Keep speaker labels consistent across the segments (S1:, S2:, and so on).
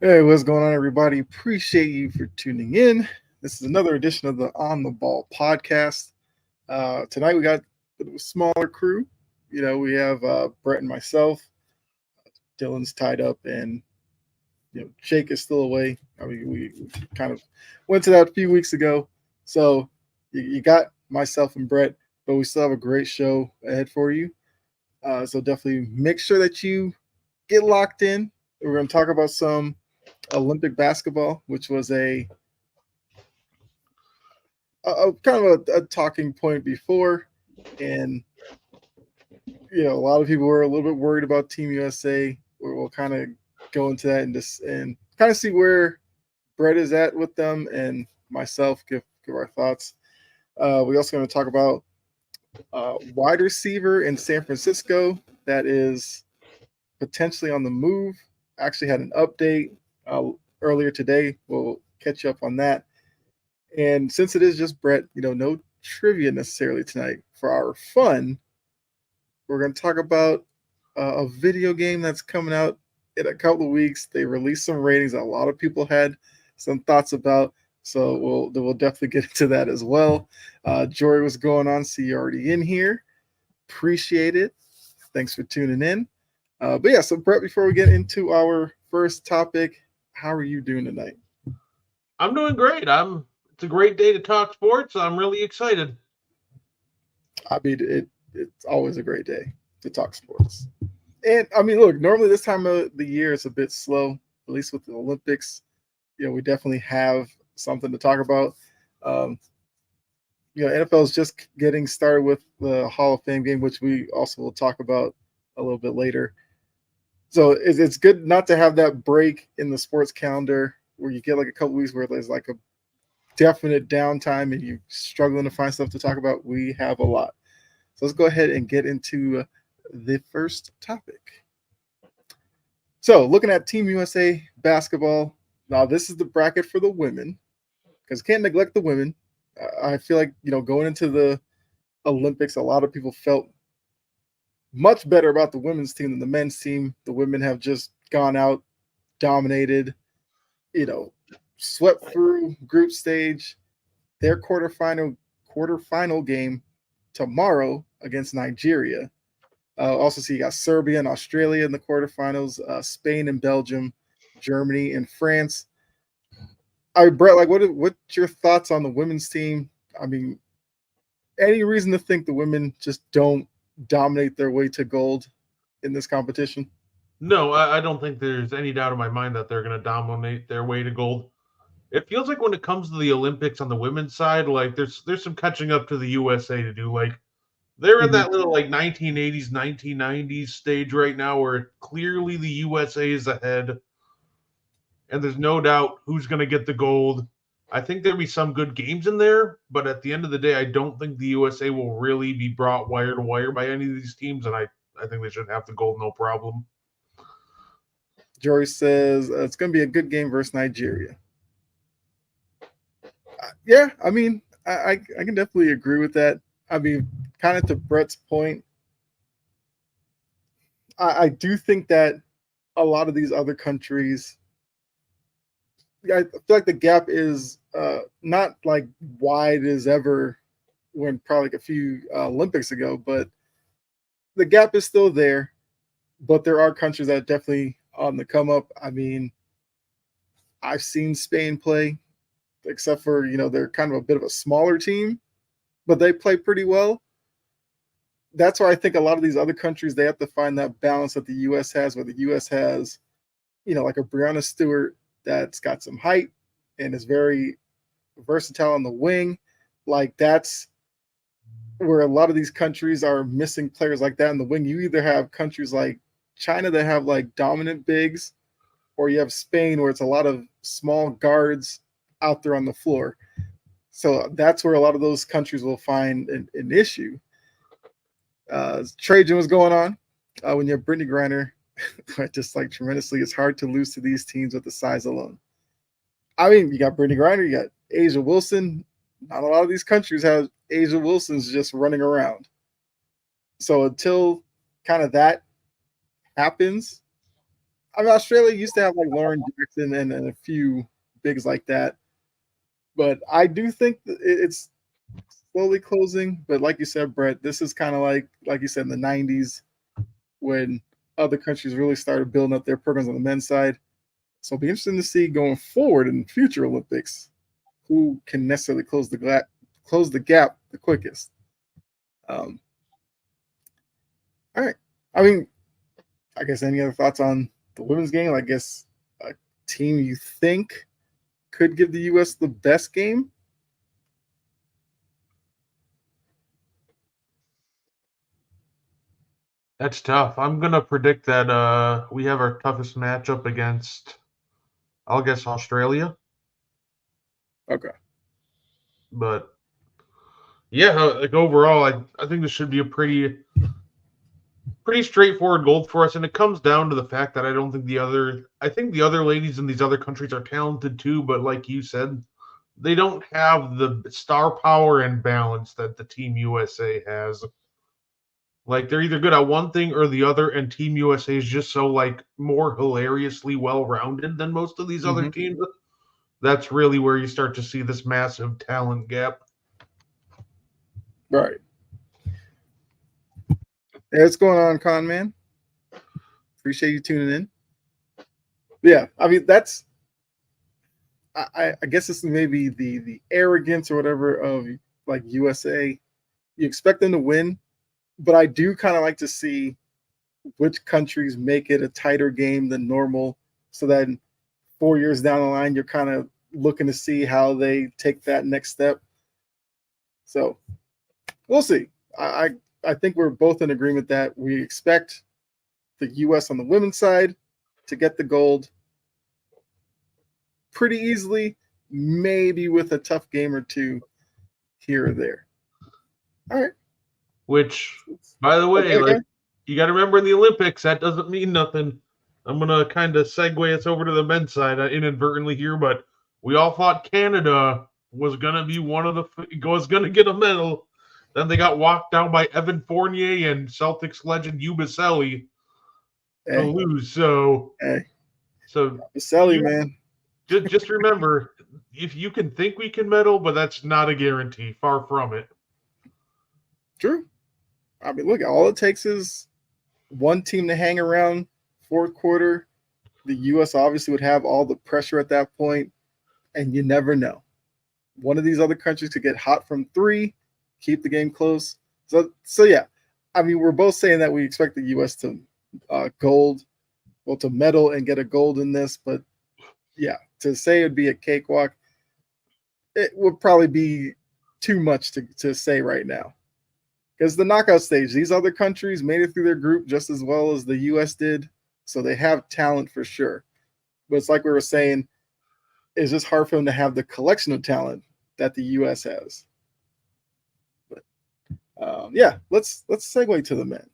S1: Hey, what's going on, everybody? Appreciate you for tuning in. This is another edition of the On the Ball podcast. Tonight we got a bit of a smaller crew. We have Brett and myself. Dylan's tied up, and Jake is still away. I mean, we kind of went to that a few weeks ago. So you got myself and Brett, but we still have a great show ahead for you. So definitely make sure that you get locked in. We're going to talk about some Olympic basketball, which was a kind of a talking point before, and a lot of people were a little bit worried about Team USA. We'll kind of go into that and kind of see where Brett is at with them, and myself give our thoughts. We also going to talk about wide receiver in San Francisco that is potentially on the move. Actually had an update uh, earlier today. We'll catch you up on that. And since it is just Brett, no trivia necessarily tonight. For our fun, we're going to talk about a video game that's coming out in a couple of weeks. They released some ratings that a lot of people had some thoughts about. So we'll definitely get into that as well. Jory, what's going on? See you already in here. Appreciate it. Thanks for tuning in. But yeah, so Brett, before we get into our first topic, how are you doing tonight?
S2: I'm doing great. It's a great day to talk sports. I'm really excited.
S1: I mean, it's always a great day to talk sports. And I mean, look, normally this time of the year is a bit slow, at least with the Olympics. We definitely have something to talk about. Um, NFL is just getting started with the Hall of Fame game, which we also will talk about a little bit later. So it's good not to have that break in the sports calendar where you get like a couple weeks where there's like a definite downtime and you're struggling to find stuff to talk about. We have a lot. So let's go ahead and get into the first topic. So, looking at Team USA basketball, now this is the bracket for the women because can't neglect the women. I feel like going into the Olympics, a lot of people felt much better about the women's team than the men's team. The women have just gone out, dominated, you know, swept through group stage. Their quarterfinal game tomorrow against Nigeria. Also, see you got Serbia and Australia in the quarterfinals, Spain and Belgium, Germany and France. All right, Brett, like, what's your thoughts on the women's team? I mean, any reason to think the women just don't dominate their way to gold in this competition?
S2: No, I don't think there's any doubt in my mind that they're going to dominate their way to gold. It feels like when it comes to the Olympics on the women's side, like there's some catching up to the USA to do. Like they're in
S1: Mm-hmm.
S2: that little like 1980s, 1990s stage right now where clearly the USA is ahead, and there's no doubt who's going to get the gold. I think there'll be some good games in there, but at the end of the day, I don't think the USA will really be brought wire to wire by any of these teams, and I think they should have the gold no problem.
S1: Jory says it's going to be a good game versus Nigeria. Yeah, I mean, I can definitely agree with that. I mean, kind of to Brett's point, I do think that a lot of these other countries, I feel like the gap is not like wide as ever when probably like a few Olympics ago, but the gap is still there. But there are countries that are definitely on the come up. I mean, I've seen Spain play, except for they're kind of a bit of a smaller team, but they play pretty well. That's why I think a lot of these other countries they have to find that balance that the U.S. has, where the U.S. has like a Brianna Stewart that's got some height and is very versatile on the wing. Like that's where a lot of these countries are missing players like that in the wing. You either have countries like China that have like dominant bigs, or you have Spain where it's a lot of small guards out there on the floor. So that's where a lot of those countries will find an issue. Trajan was going on when you have Brittany Griner. I just like tremendously. It's hard to lose to these teams with the size alone. I mean, you got Brittany Griner, you got Asia Wilson. Not a lot of these countries have Asia Wilson's just running around. So until kind of that happens, I mean, Australia used to have like Lauren Jackson and a few bigs like that, but I do think that it's slowly closing. But like you said, Brett, this is kind of like you said in the '90s when other countries really started building up their programs on the men's side. So it'll be interesting to see going forward in future Olympics who can necessarily close the gap the quickest. Um, all right. I mean, I guess any other thoughts on the women's game? I guess a team you think could give the U.S. the best game.
S2: That's tough. I'm gonna predict that we have our toughest matchup against, I'll guess, Australia.
S1: Okay.
S2: But yeah, like overall, I think this should be a pretty straightforward goal for us, and it comes down to the fact that I think the other ladies in these other countries are talented too, but like you said, they don't have the star power and balance that the Team USA has. Like they're either good at one thing or the other, and Team USA is just so like more hilariously well rounded than most of these other
S1: Mm-hmm.
S2: teams. That's really where you start to see this massive talent gap.
S1: Right. Hey, what's going on, Con Man? Appreciate you tuning in. Yeah, I mean that's I guess it's maybe the arrogance or whatever of like USA. You expect them to win, but I do kind of like to see which countries make it a tighter game than normal, so that 4 years down the line you're kind of looking to see how they take that next step. So we'll see. I think we're both in agreement that we expect the U.S. on the women's side to get the gold pretty easily, maybe with a tough game or two here or there. All right.
S2: Which, by the way,
S1: Okay.
S2: like you got to remember in the Olympics, that doesn't mean nothing. I'm gonna kind of segue us over to the men's side inadvertently here, but we all thought Canada was gonna be was gonna get a medal. Then they got walked down by Evan Fournier and Celtics legend Ubaselli to
S1: Hey,
S2: lose. So,
S1: hey,
S2: so
S1: Selly,
S2: you
S1: man.
S2: just remember, if you can think we can medal, but that's not a guarantee. Far from it.
S1: True. I mean, look, all it takes is one team to hang around fourth quarter. The U.S. obviously would have all the pressure at that point, and you never know. One of these other countries could get hot from three, keep the game close. So yeah, I mean, we're both saying that we expect the U.S. to to medal and get a gold in this, but yeah, to say it'd be a cakewalk, it would probably be too much to say right now. Because the knockout stage, these other countries made it through their group just as well as the U.S. did, so they have talent for sure. But it's like we were saying, it's just hard for them to have the collection of talent that the U.S. has. But yeah, let's segue to the men.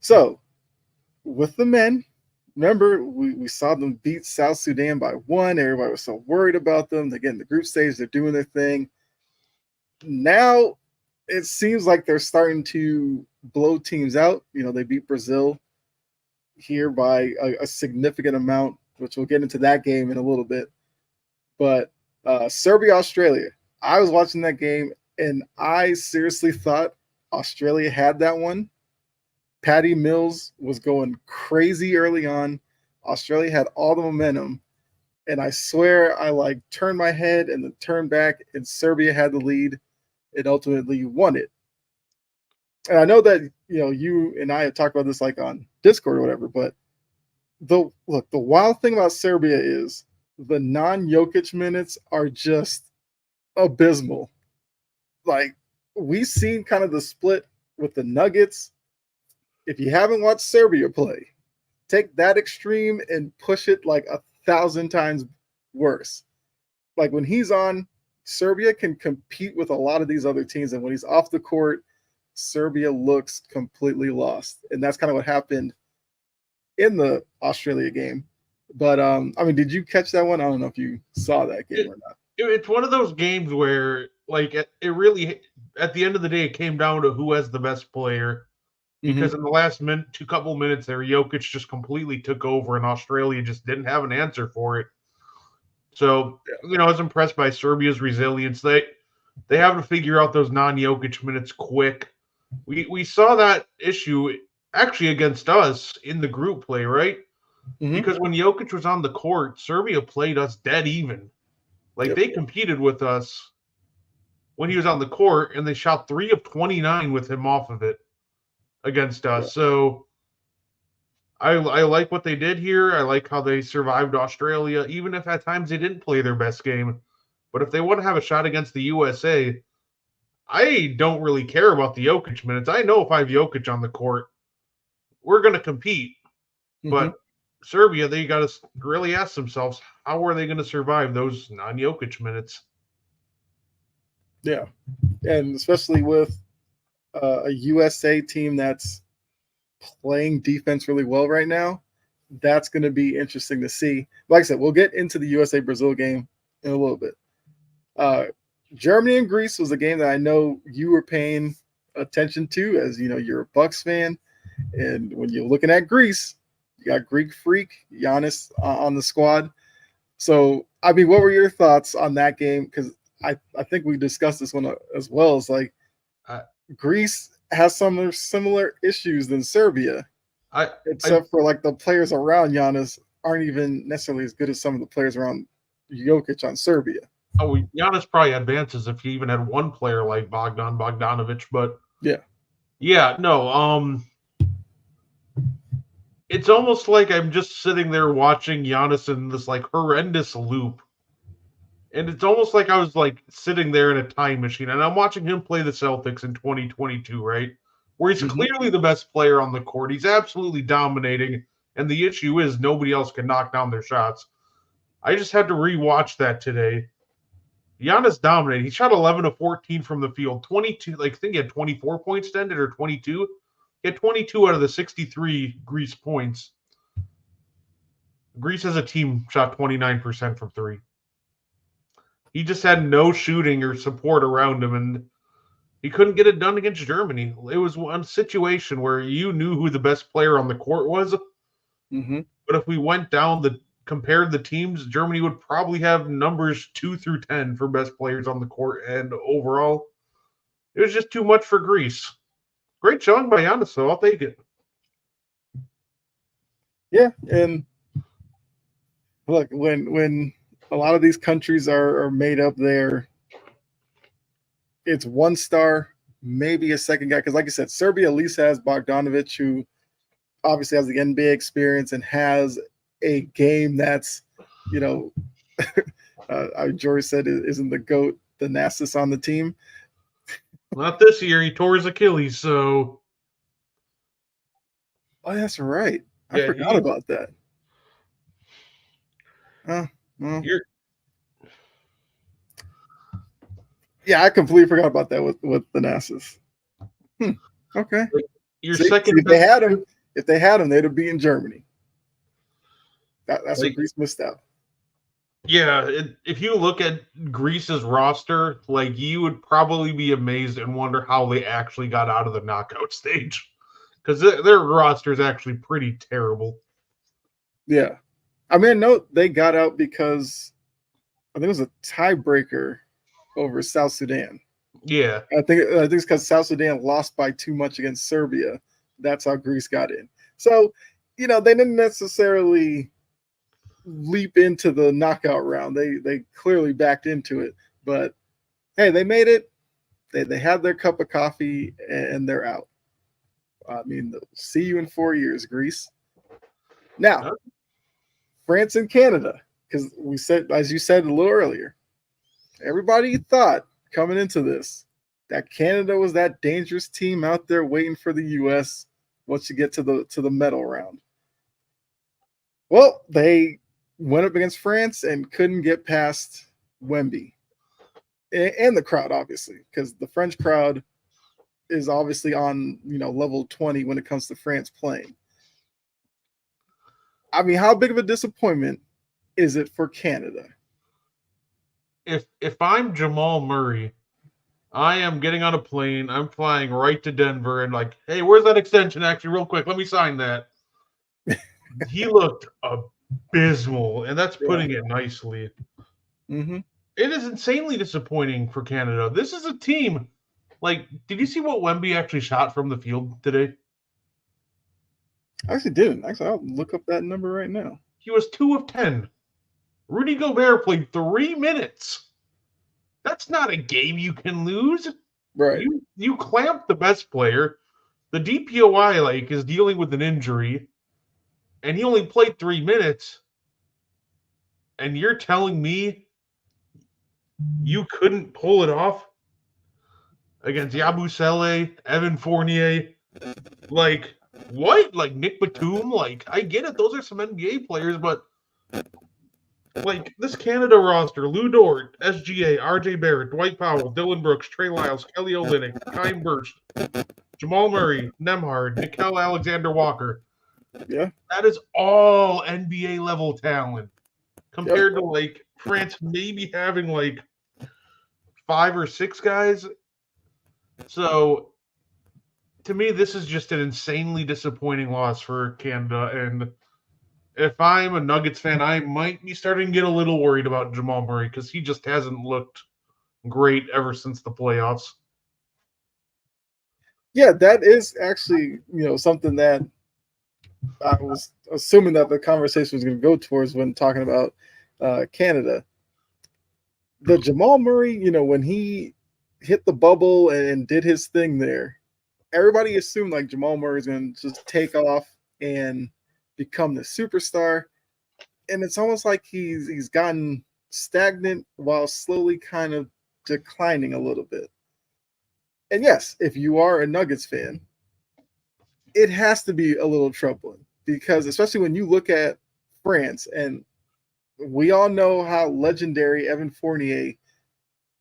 S1: So with the men, remember we saw them beat South Sudan by one. Everybody was so worried about them. They get in the group stage, they're doing their thing. Now it seems like they're starting to blow teams out. You know, they beat Brazil here by a significant amount, which we'll get into that game in a little bit. But Serbia, Australia, I was watching that game and I seriously thought Australia had that one. Patty Mills was going crazy early on. Australia had all the momentum. And I swear I like turned my head and then turned back, and Serbia had the lead and ultimately won it. And I know that you and I have talked about this like on Discord or whatever, but the wild thing about Serbia is the non-Jokic minutes are just abysmal. Like we've seen kind of the split with the Nuggets. If you haven't watched Serbia play, take that extreme and push it like 1,000 times worse. Like when he's on, Serbia can compete with a lot of these other teams, and when he's off the court, Serbia looks completely lost. And that's kind of what happened in the Australia game. But I mean, did you catch that one? I don't know if you saw that game or not.
S2: It's one of those games where, like, it really, at the end of the day, it came down to who has the best player. because in the last couple minutes there, Jokic just completely took over, and Australia just didn't have an answer for it. So, I was impressed by Serbia's resilience. They have to figure out those non-Jokic minutes quick. We saw that issue actually against us in the group play, right? Because when Jokic was on the court, Serbia played us dead even. Like, they competed with us when he was on the court, and they shot 3 of 29 with him off of it against us.
S1: Yeah.
S2: So I like what they did here. I like how they survived Australia, even if at times they didn't play their best game. But if they want to have a shot against the USA, I don't really care about the Jokic minutes. I know if I have Jokic on the court, we're going to compete. But Serbia, they got to really ask themselves, how are they going to survive those non-Jokic minutes?
S1: Yeah, and especially with a USA team that's playing defense really well right now, that's going to be interesting to see. Like I said, we'll get into the USA-Brazil game in a little bit. Germany and Greece was a game that I know you were paying attention to, as you know, you're a Bucks fan. And when you're looking at Greece, you got Greek freak Giannis on the squad. So, I mean, what were your thoughts on that game? Because I think we discussed this one as well. It's like Greece has some similar issues than Serbia, except for like the players around Giannis aren't even necessarily as good as some of the players around Jokic on Serbia.
S2: Oh, Giannis probably advances if he even had one player like Bogdanovic, but no. It's almost like I'm just sitting there watching Giannis in this like horrendous loop. And it's almost like I was like sitting there in a time machine, and I'm watching him play the Celtics in 2022, right? Where he's clearly the best player on the court. He's absolutely dominating, and the issue is nobody else can knock down their shots. I just had to rewatch that today. Giannis dominated. He shot 11 of 14 from the field, 22. Like I think he had 24 points ended or 22. He had 22 out of the 63 Greece points. Greece as a team shot 29% from three. He just had no shooting or support around him, and he couldn't get it done against Germany. It was one situation where you knew who the best player on the court was. But if we went down compared the teams, Germany would probably have numbers 2 through 10 for best players on the court, and overall, it was just too much for Greece. Great showing by Giannis, though. I'll take it.
S1: Yeah, and look, when a lot of these countries are made up there, it's one star, maybe a second guy. Because like I said, Serbia at least has Bogdanovic, who obviously has the NBA experience and has a game that's, Jory said isn't the GOAT, the Nassus on the team.
S2: Not this year. He tore his Achilles, so.
S1: Oh, that's right. I forgot about that. Well, yeah, I completely forgot about that with the Nassus. Okay.
S2: Your second.
S1: If they had him, they'd have beaten Germany. That's what Greece missed out.
S2: Yeah, if you look at Greece's roster, like you would probably be amazed and wonder how they actually got out of the knockout stage, because their roster is actually pretty terrible. Yeah,
S1: I mean, no, they got out because I think it was a tiebreaker over South Sudan.
S2: Yeah,
S1: I think it's because South Sudan lost by too much against Serbia. That's how Greece got in. So, they didn't necessarily leap into the knockout round. They clearly backed into it, but hey, they made it. They had their cup of coffee and they're out. I mean, see you in 4 years, Greece. Now, France and Canada, because we said, as you said a little earlier, everybody thought coming into this that Canada was that dangerous team out there waiting for the U.S. once you get to the medal round. Well, they went up against France and couldn't get past Wemby and the crowd, obviously, because the French crowd is obviously on level 20 when it comes to France playing. I mean, how big of a disappointment is it for Canada?
S2: If I'm Jamal Murray, I am getting on a plane. I'm flying right to Denver and like, hey, where's that extension? Actually, real quick, let me sign that. He looked abysmal, and that's
S1: Yeah.
S2: putting it nicely.
S1: Mm-hmm.
S2: It is insanely disappointing for Canada. This is a team. Like, did you see what Wemby actually shot from the field today?
S1: I actually didn't. Actually, I'll look up that number right now.
S2: He was 2 of 10. Rudy Gobert played 3 minutes. That's not a game you can lose.
S1: Right.
S2: You clamp the best player. The DPOI is dealing with an injury, and he only played 3 minutes. And you're telling me you couldn't pull it off against Yabusele, Evan Fournier, like what? Like Nick Batum? Like I get it, those are some NBA players, but like this Canada roster: Lou Dort, SGA, RJ Barrett, Dwight Powell, Dylan Brooks, Trey Lyles, Kelly Olynyk, Kyle Burst, Jamal Murray, Nemhard, Nickel Alexander Walker.
S1: Yeah.
S2: That is all NBA level talent
S1: Yep.
S2: compared to like France maybe having like 5 or 6 guys. So to me, this is just an insanely disappointing loss for Canada. And if I'm a Nuggets fan, I might be starting to get a little worried about Jamal Murray because he just hasn't looked great ever since the playoffs.
S1: Yeah, that is actually, something that I was assuming that the conversation was going to go towards when talking about Canada. The Jamal Murray, when he hit the bubble and did his thing there, everybody assumed like Jamal Murray is going to just take off and become the superstar. And it's almost like he's gotten stagnant while slowly kind of declining a little bit. And yes, if you are a Nuggets fan, it has to be a little troubling because especially when you look at France, and we all know how legendary Evan Fournier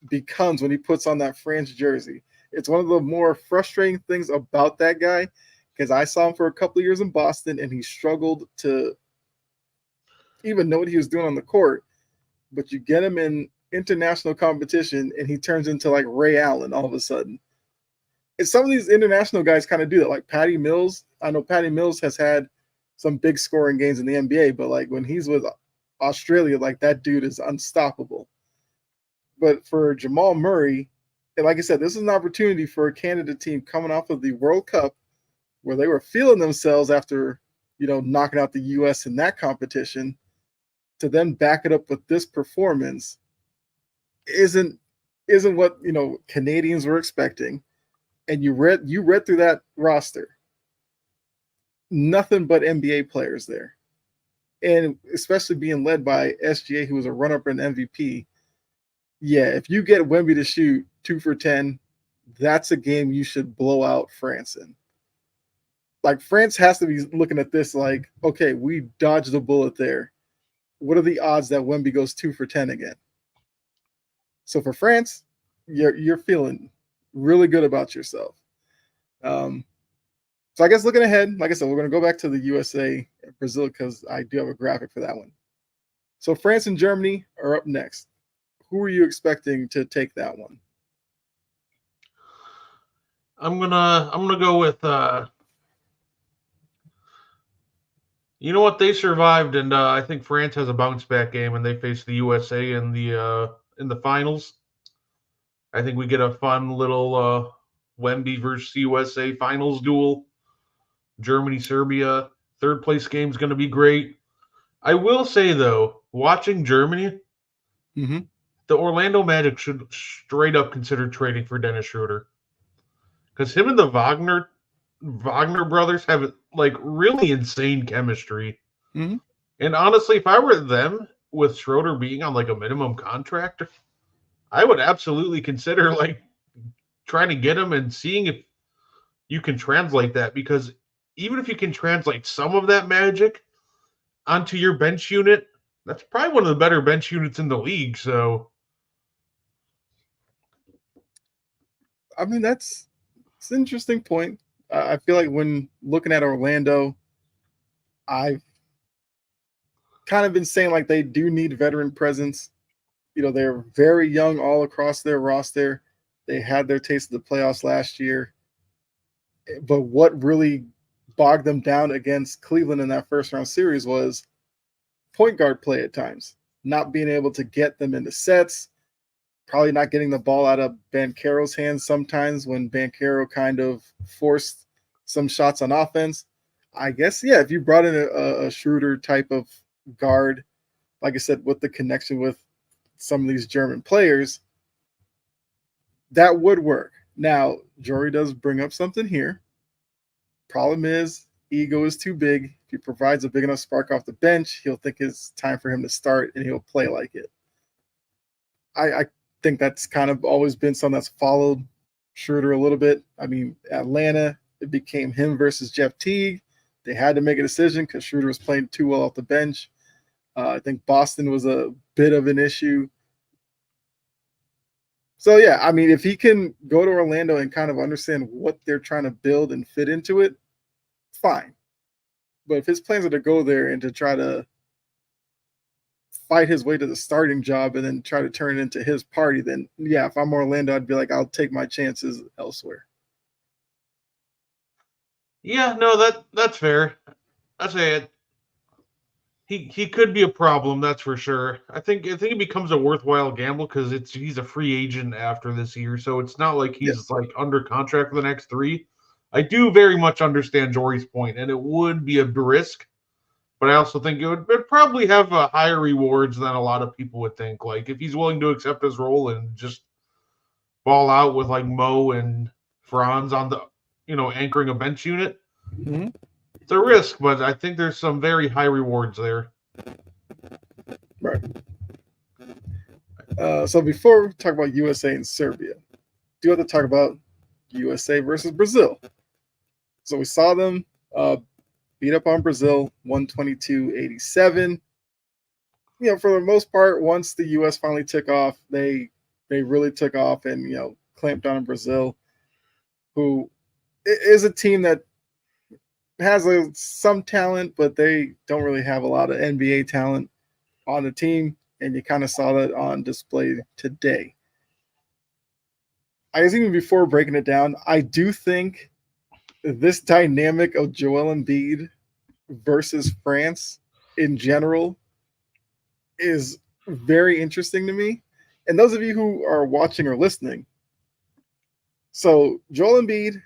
S1: becomes when he puts on that France jersey. It's one of the more frustrating things about that guy because I saw him for a couple of years in Boston and he struggled to even know what he was doing on the court. But you get him in international competition and he turns into like Ray Allen all of a sudden. And some of these international guys kind of do that. Like Patty Mills, I know Patty Mills has had some big scoring games in the NBA, but like when he's with Australia, like that dude is unstoppable. But for Jamal Murray, and like I said, this is an opportunity for a Canada team coming off of the World Cup where they were feeling themselves after, knocking out the US in that competition to then back it up with this performance isn't what, Canadians were expecting. And you read through that roster, nothing but NBA players there. And especially being led by SGA, who was a runner-up in MVP. Yeah, if you get Wemby to shoot 2 for 10, that's a game you should blow out France in. Like France has to be looking at this like, okay, we dodged a bullet there. What are the odds that Wemby goes 2 for 10 again? So for France, you're feeling really good about yourself. So I guess looking ahead, like I said, we're going to go back to the USA and Brazil because I do have a graphic for that one. So France and Germany are up next. Who are you expecting to take that one?
S2: I'm gonna go with you know what, they survived, and I think France has a bounce back game, and they face the USA in the finals. I think we get a fun little Wemby versus USA finals duel. Germany, Serbia, third place game is going to be great. I will say though, watching Germany,
S1: Mm-hmm.
S2: the Orlando Magic should straight up consider trading for Dennis Schroeder because him and the Wagner brothers have like really insane chemistry.
S1: Mm-hmm.
S2: And honestly, if I were them with Schroeder being on like a minimum contract, I would absolutely consider like trying to get him and seeing if you can translate that because even if you can translate some of that magic onto your bench unit, that's probably one of the better bench units in the league. So,
S1: I mean, it's an interesting point. I feel like when looking at Orlando, I've kind of been saying like they do need veteran presence. They're very young all across their roster. They had their taste of the playoffs last year. But what really bogged them down against Cleveland in that first round series was point guard play at times, not being able to get them into sets, probably not getting the ball out of Banchero's hands sometimes when Banchero kind of forced some shots on offense. I guess, yeah, if you brought in a Schroeder type of guard, like I said, with the connection with some of these German players, that would work. Now, Jory does bring up something here. Problem is, ego is too big. If he provides a big enough spark off the bench, he'll think it's time for him to start and he'll play like it. I think that's kind of always been something that's followed Schroeder a little bit. I mean, Atlanta, it became him versus Jeff Teague. They had to make a decision because Schroeder was playing too well off the bench. I think Boston was a bit of an issue. So, yeah, I mean, if he can go to Orlando and kind of understand what they're trying to build and fit into it, fine. But if his plans are to go there and to try to fight his way to the starting job and then try to turn it into his party, then, yeah, if I'm Orlando, I'd be like, I'll take my chances elsewhere.
S2: Yeah, no, that's fair. I say it. He could be a problem, that's for sure. I think it becomes a worthwhile gamble because he's a free agent after this year, so it's not like he's
S1: Yes.
S2: like under contract for the next 3. I do very much understand Jory's point, and it would be a risk, but I also think it'd probably have higher rewards than a lot of people would think. Like if he's willing to accept his role and just ball out with like Mo and Franz on the anchoring a bench unit,
S1: Mm-hmm.
S2: it's a risk, but I think there's some very high rewards there.
S1: Right. So before we talk about USA and Serbia, do have to talk about USA versus Brazil. So we saw them beat up on Brazil 122-87. For the most part, once the US finally took off, they really took off and clamped down on Brazil, who is a team that has some talent, but they don't really have a lot of NBA talent on the team, and you kind of saw that on display today. I guess even before breaking it down, I do think this dynamic of Joel Embiid versus France in general is very interesting to me. And those of you who are watching or listening, so Joel Embiid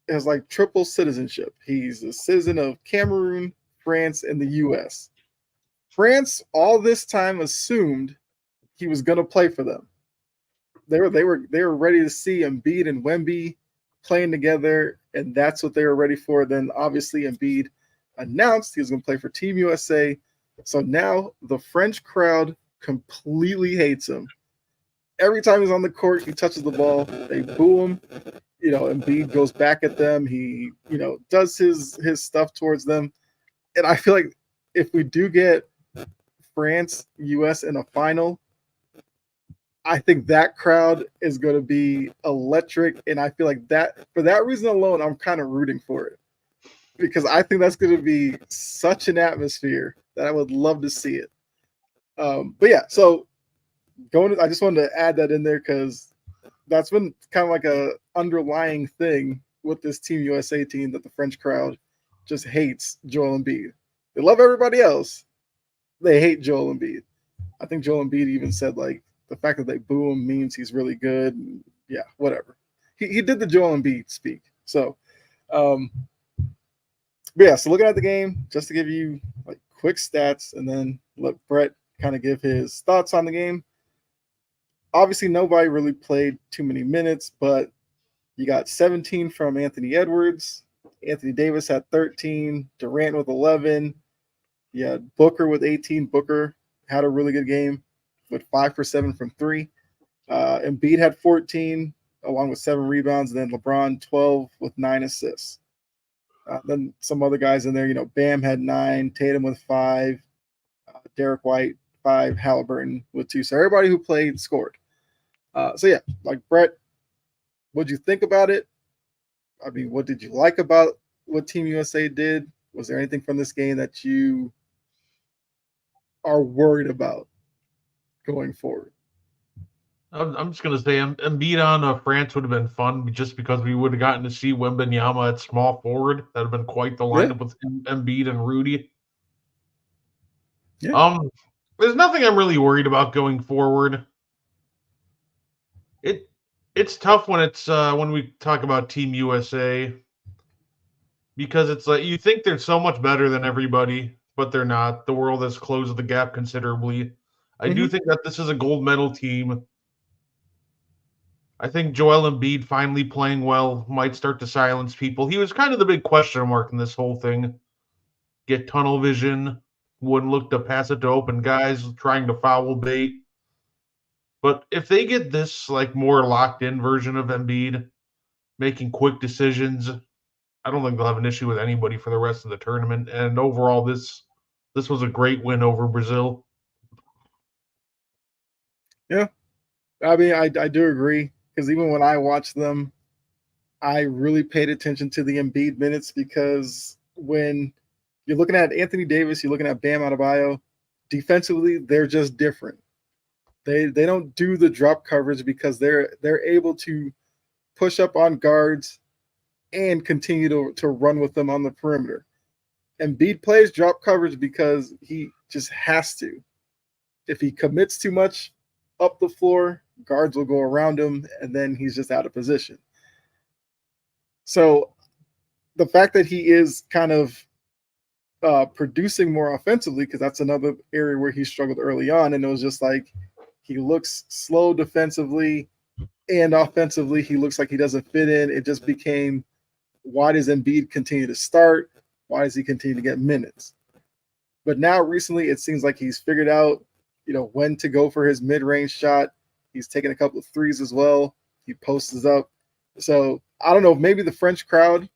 S1: has like triple citizenship. He's a citizen of Cameroon, France, and the US. France all this time assumed he was going to play for them. They were ready to see Embiid and Wemby playing together, and that's what they were ready for. Then obviously Embiid announced he was going to play for Team USA. So now the French crowd completely hates him. Every time he's on the court, he touches the ball, they boo him. Embiid goes back at them. He, does his stuff towards them. And I feel like if we do get France, US in a final, I think that crowd is going to be electric. And I feel like that, for that reason alone, I'm kind of rooting for it. Because I think that's going to be such an atmosphere that I would love to see it. But yeah, so I just wanted to add that in there because that's been kind of like a underlying thing with this Team USA team that the French crowd just hates Joel Embiid. They love everybody else. They hate Joel Embiid. I think Joel Embiid even said like the fact that they boo him means he's really good. And yeah, whatever. He did the Joel Embiid speak. So, but yeah, so looking at the game, just to give you like quick stats and then let Brett kind of give his thoughts on the game. Obviously, nobody really played too many minutes, but you got 17 from Anthony Edwards. Anthony Davis had 13. Durant with 11. You had Booker with 18. Booker had a really good game with 5 for 7 from 3. Embiid had 14, along with 7 rebounds. And then LeBron 12 with 9 assists. Then some other guys in there, Bam had 9. Tatum with 5. Derek White 5. Halliburton with 2. So everybody who played scored. So yeah, like Brett, what'd you think about it? I mean, what did you like about what Team USA did? Was there anything from this game that you are worried about going forward?
S2: I'm just gonna say Embiid on France would have been fun just because we would have gotten to see Wembanyama at small forward. That'd have been quite the
S1: Yeah,
S2: lineup with Embiid and Rudy.
S1: yeah.
S2: Um, there's nothing I'm really worried about going forward. It it's tough when we talk about Team USA because it's like you think they're so much better than everybody, but they're not. The world has closed the gap considerably. I do
S1: Hmm.
S2: think that this is a gold medal team. I think Joel Embiid finally playing well might start to silence people. He was kind of the big question mark in this whole thing. Get tunnel vision, wouldn't look to pass it to open guys, trying to foul bait. But if they get this like more locked in version of Embiid, making quick decisions, I don't think they'll have an issue with anybody for the rest of the tournament. And overall, this was a great win over Brazil.
S1: Yeah. I mean, I do agree because even when I watched them, I really paid attention to the Embiid minutes because when you're looking at Anthony Davis, you're looking at Bam Adebayo, defensively they're just different. They don't do the drop coverage because they're able to push up on guards and continue to run with them on the perimeter. Embiid plays drop coverage because he just has to. If he commits too much up the floor, guards will go around him, and then he's just out of position. So the fact that he is kind of producing more offensively, because that's another area where he struggled early on, and it was just like he looks slow defensively and offensively, he looks like he doesn't fit in. It just became, why does Embiid continue to start? Why does he continue to get minutes? But now recently, it seems like he's figured out, when to go for his mid-range shot. He's taken a couple of threes as well. He posts up. So I don't know if maybe the French crowd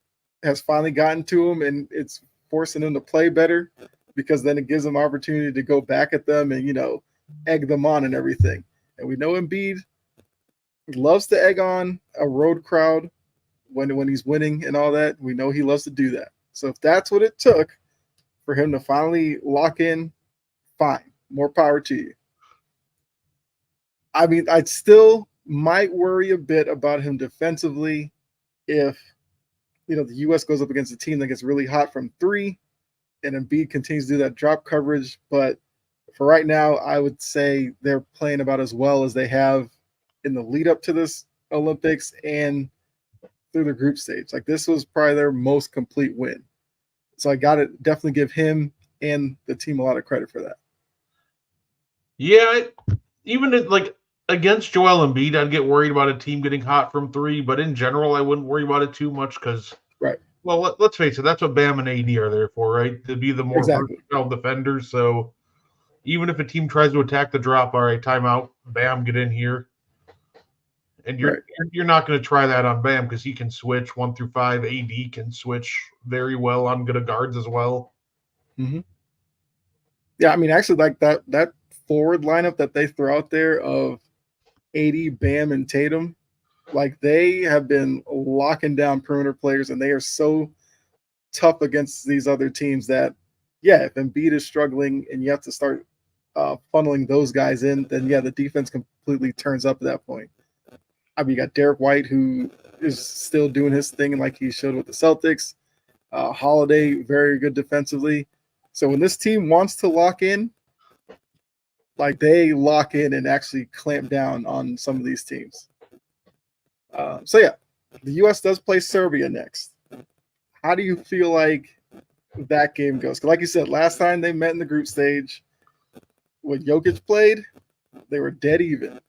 S1: has finally gotten to him and it's forcing him to play better because then it gives him opportunity to go back at them and egg them on and everything. And we know Embiid loves to egg on a road crowd when he's winning and all that. We know he loves to do that. So if that's what it took for him to finally lock in, fine. More power to you. I mean, I still might worry a bit about him defensively if the U.S. goes up against a team that gets really hot from three, and Embiid continues to do that drop coverage. But for right now, I would say they're playing about as well as they have in the lead up to this Olympics and through the group stage. Like this was probably their most complete win. So I got to definitely give him and the team a lot of credit for that.
S2: Yeah, like against Joel Embiid, I'd get worried about a team getting hot from three, but in general, I wouldn't worry about it too much because,
S1: Right.
S2: well, let's face it, that's what Bam and AD are there for, right? To be the more
S1: Exactly.
S2: versatile defenders. So even if a team tries to attack the drop, all right, timeout, Bam, get in here. And
S1: Right.
S2: you're not going to try that on Bam because he can switch 1 through 5. AD can switch very well on good guards as well.
S1: Mm-hmm. Yeah, I mean, actually, like that forward lineup that they throw out there of AD, Bam, and Tatum, like they have been locking down perimeter players, and they are so tough against these other teams that, yeah, if Embiid is struggling and you have to start funneling those guys in, then yeah, the defense completely turns up at that point. I mean, you got Derek White who is still doing his thing like he showed with the Celtics. Holiday, very good defensively. So when this team wants to lock in, like they lock in and actually clamp down on some of these teams. So yeah, the U.S. does play Serbia next. How do you feel like that game goes? Because like you said, last time they met in the group stage, when Jokic played, they were dead even.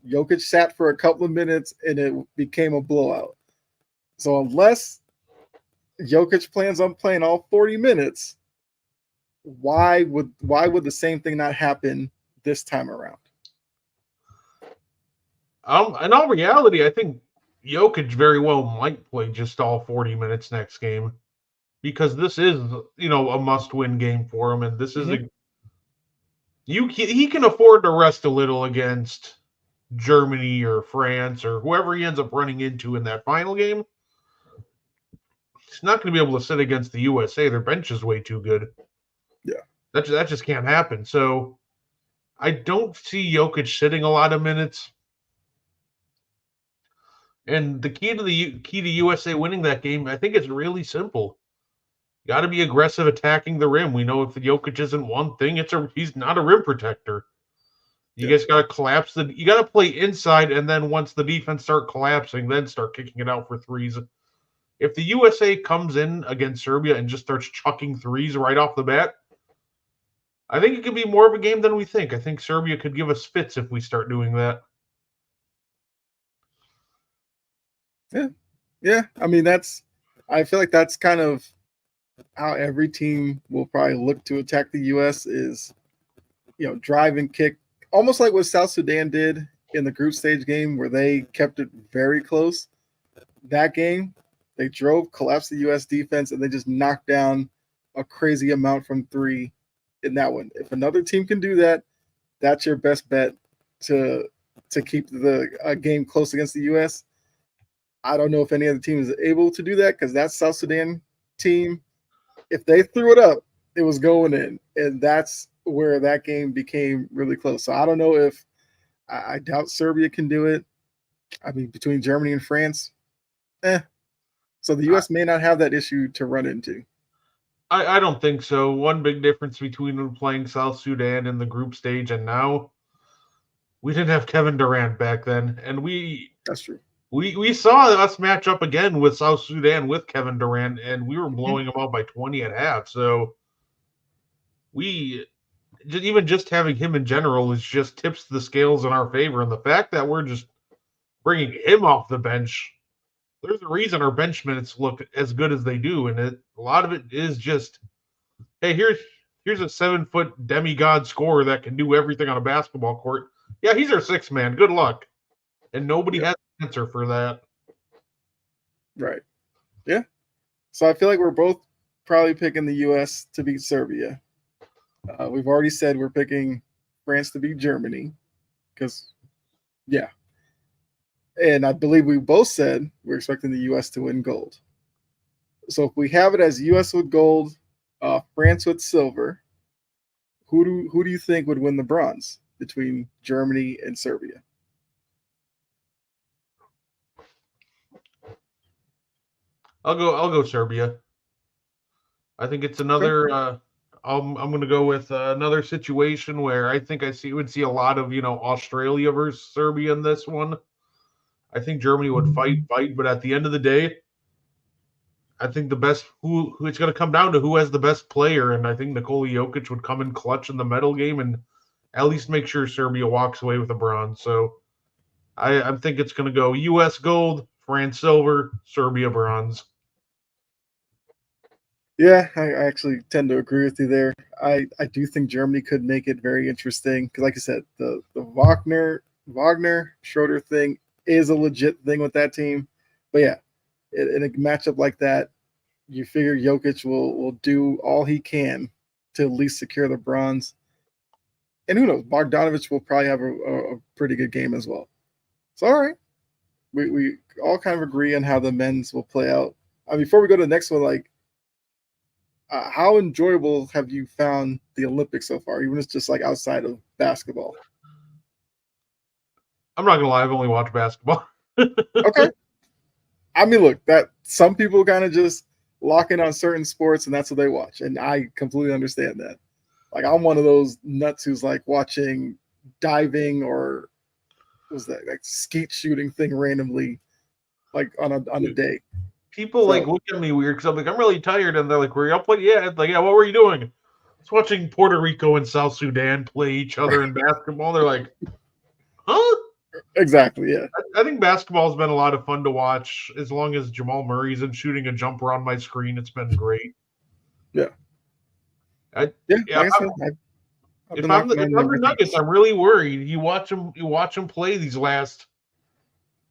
S1: Jokic sat for a couple of minutes and it became a blowout. So unless Jokic plans on playing all 40 minutes, why would the same thing not happen this time around?
S2: In all reality, I think Jokic very well might play just all 40 minutes next game because this is, a must-win game for him, and this is
S1: Mm-hmm.
S2: he can afford to rest a little against Germany or France or whoever he ends up running into in that final game. He's not going to be able to sit against the USA. Their bench is way too good.
S1: Yeah.
S2: That just can't happen. So I don't see Jokic sitting a lot of minutes. And the key to USA winning that game, I think, is really simple. You got to be aggressive attacking the rim. We know if the Jokic isn't one thing, he's not a rim protector. You
S1: Yeah.
S2: guys got to collapse you got to play inside, and then once the defense start collapsing, then start kicking it out for threes. If the USA comes in against Serbia and just starts chucking threes right off the bat, I think it could be more of a game than we think. I think Serbia could give us fits if we start doing that.
S1: Yeah. Yeah. I mean, I feel like that's kind of how every team will probably look to attack the US is, drive and kick, almost like what South Sudan did in the group stage game where they kept it very close. That game, they drove, collapsed the US defense, and they just knocked down a crazy amount from three in that one. If another team can do that, that's your best bet to keep the game close against the US. I don't know if any other team is able to do that because that South Sudan team, if they threw it up, it was going in, and that's where that game became really close. So I don't know if I doubt Serbia can do it. I mean, between Germany and France, So the U.S. may not have that issue to run into.
S2: I don't think so. One big difference between playing South Sudan in the group stage and now, we didn't have Kevin Durant back then, and
S1: That's true.
S2: we saw us match up again with South Sudan with Kevin Durant, and we were blowing them out by 20 at half. So even just having him in general is just tips the scales in our favor, and the fact that we're just bringing him off the bench, there's a reason our bench minutes look as good as they do, and a lot of it is just, hey, here's a 7-foot demigod scorer that can do everything on a basketball court. Yeah, he's our sixth man. Good luck. And nobody has an answer for that.
S1: Right. Yeah. So I feel like we're both probably picking the U.S. to beat Serbia. We've already said we're picking France to beat Germany because, yeah. And I believe we both said we're expecting the U.S. to win gold. So if we have it as U.S. with gold, France with silver, who do you think would win the bronze between Germany and Serbia?
S2: I'll go Serbia. I think it's another. I'm going to go with another situation where I think would see a lot of Australia versus Serbia in this one. I think Germany would fight, but at the end of the day, I think the best who it's going to come down to who has the best player, and I think Nikola Jokic would come in clutch in the medal game and at least make sure Serbia walks away with a bronze. So I think it's going to go U.S. gold, France silver, Serbia bronze.
S1: Yeah, I actually tend to agree with you there. I do think Germany could make it very interesting because, like I said, the Wagner Schroeder thing is a legit thing with that team. But yeah, in a matchup like that, you figure Jokic will do all he can to at least secure the bronze. And who knows, Bogdanovich will probably have a pretty good game as well. So all right, we all kind of agree on how the men's will play out. Before we go to the next one, like. How enjoyable have you found the Olympics so far, even if it's just like outside of basketball?
S2: I'm not gonna lie, I've only watched basketball.
S1: Okay. Look, that some people kind of just lock in on certain sports and that's what they watch, and I completely understand that. Like I'm one of those nuts who's like watching diving or was that like skeet shooting thing randomly, like on a day.
S2: People like look at me weird because I'm like, I'm really tired, and they're like, "Were you up playing?" Yeah, like, yeah. What were you doing? I was watching Puerto Rico and South Sudan play each other in basketball. They're like, "Huh?"
S1: Exactly. Yeah.
S2: I think basketball has been a lot of fun to watch. As long as Jamal Murray's in shooting a jumper on my screen, it's been great.
S1: Yeah.
S2: Like
S1: I said,
S2: if I'm the Nuggets, I'm really worried. You watch them play these last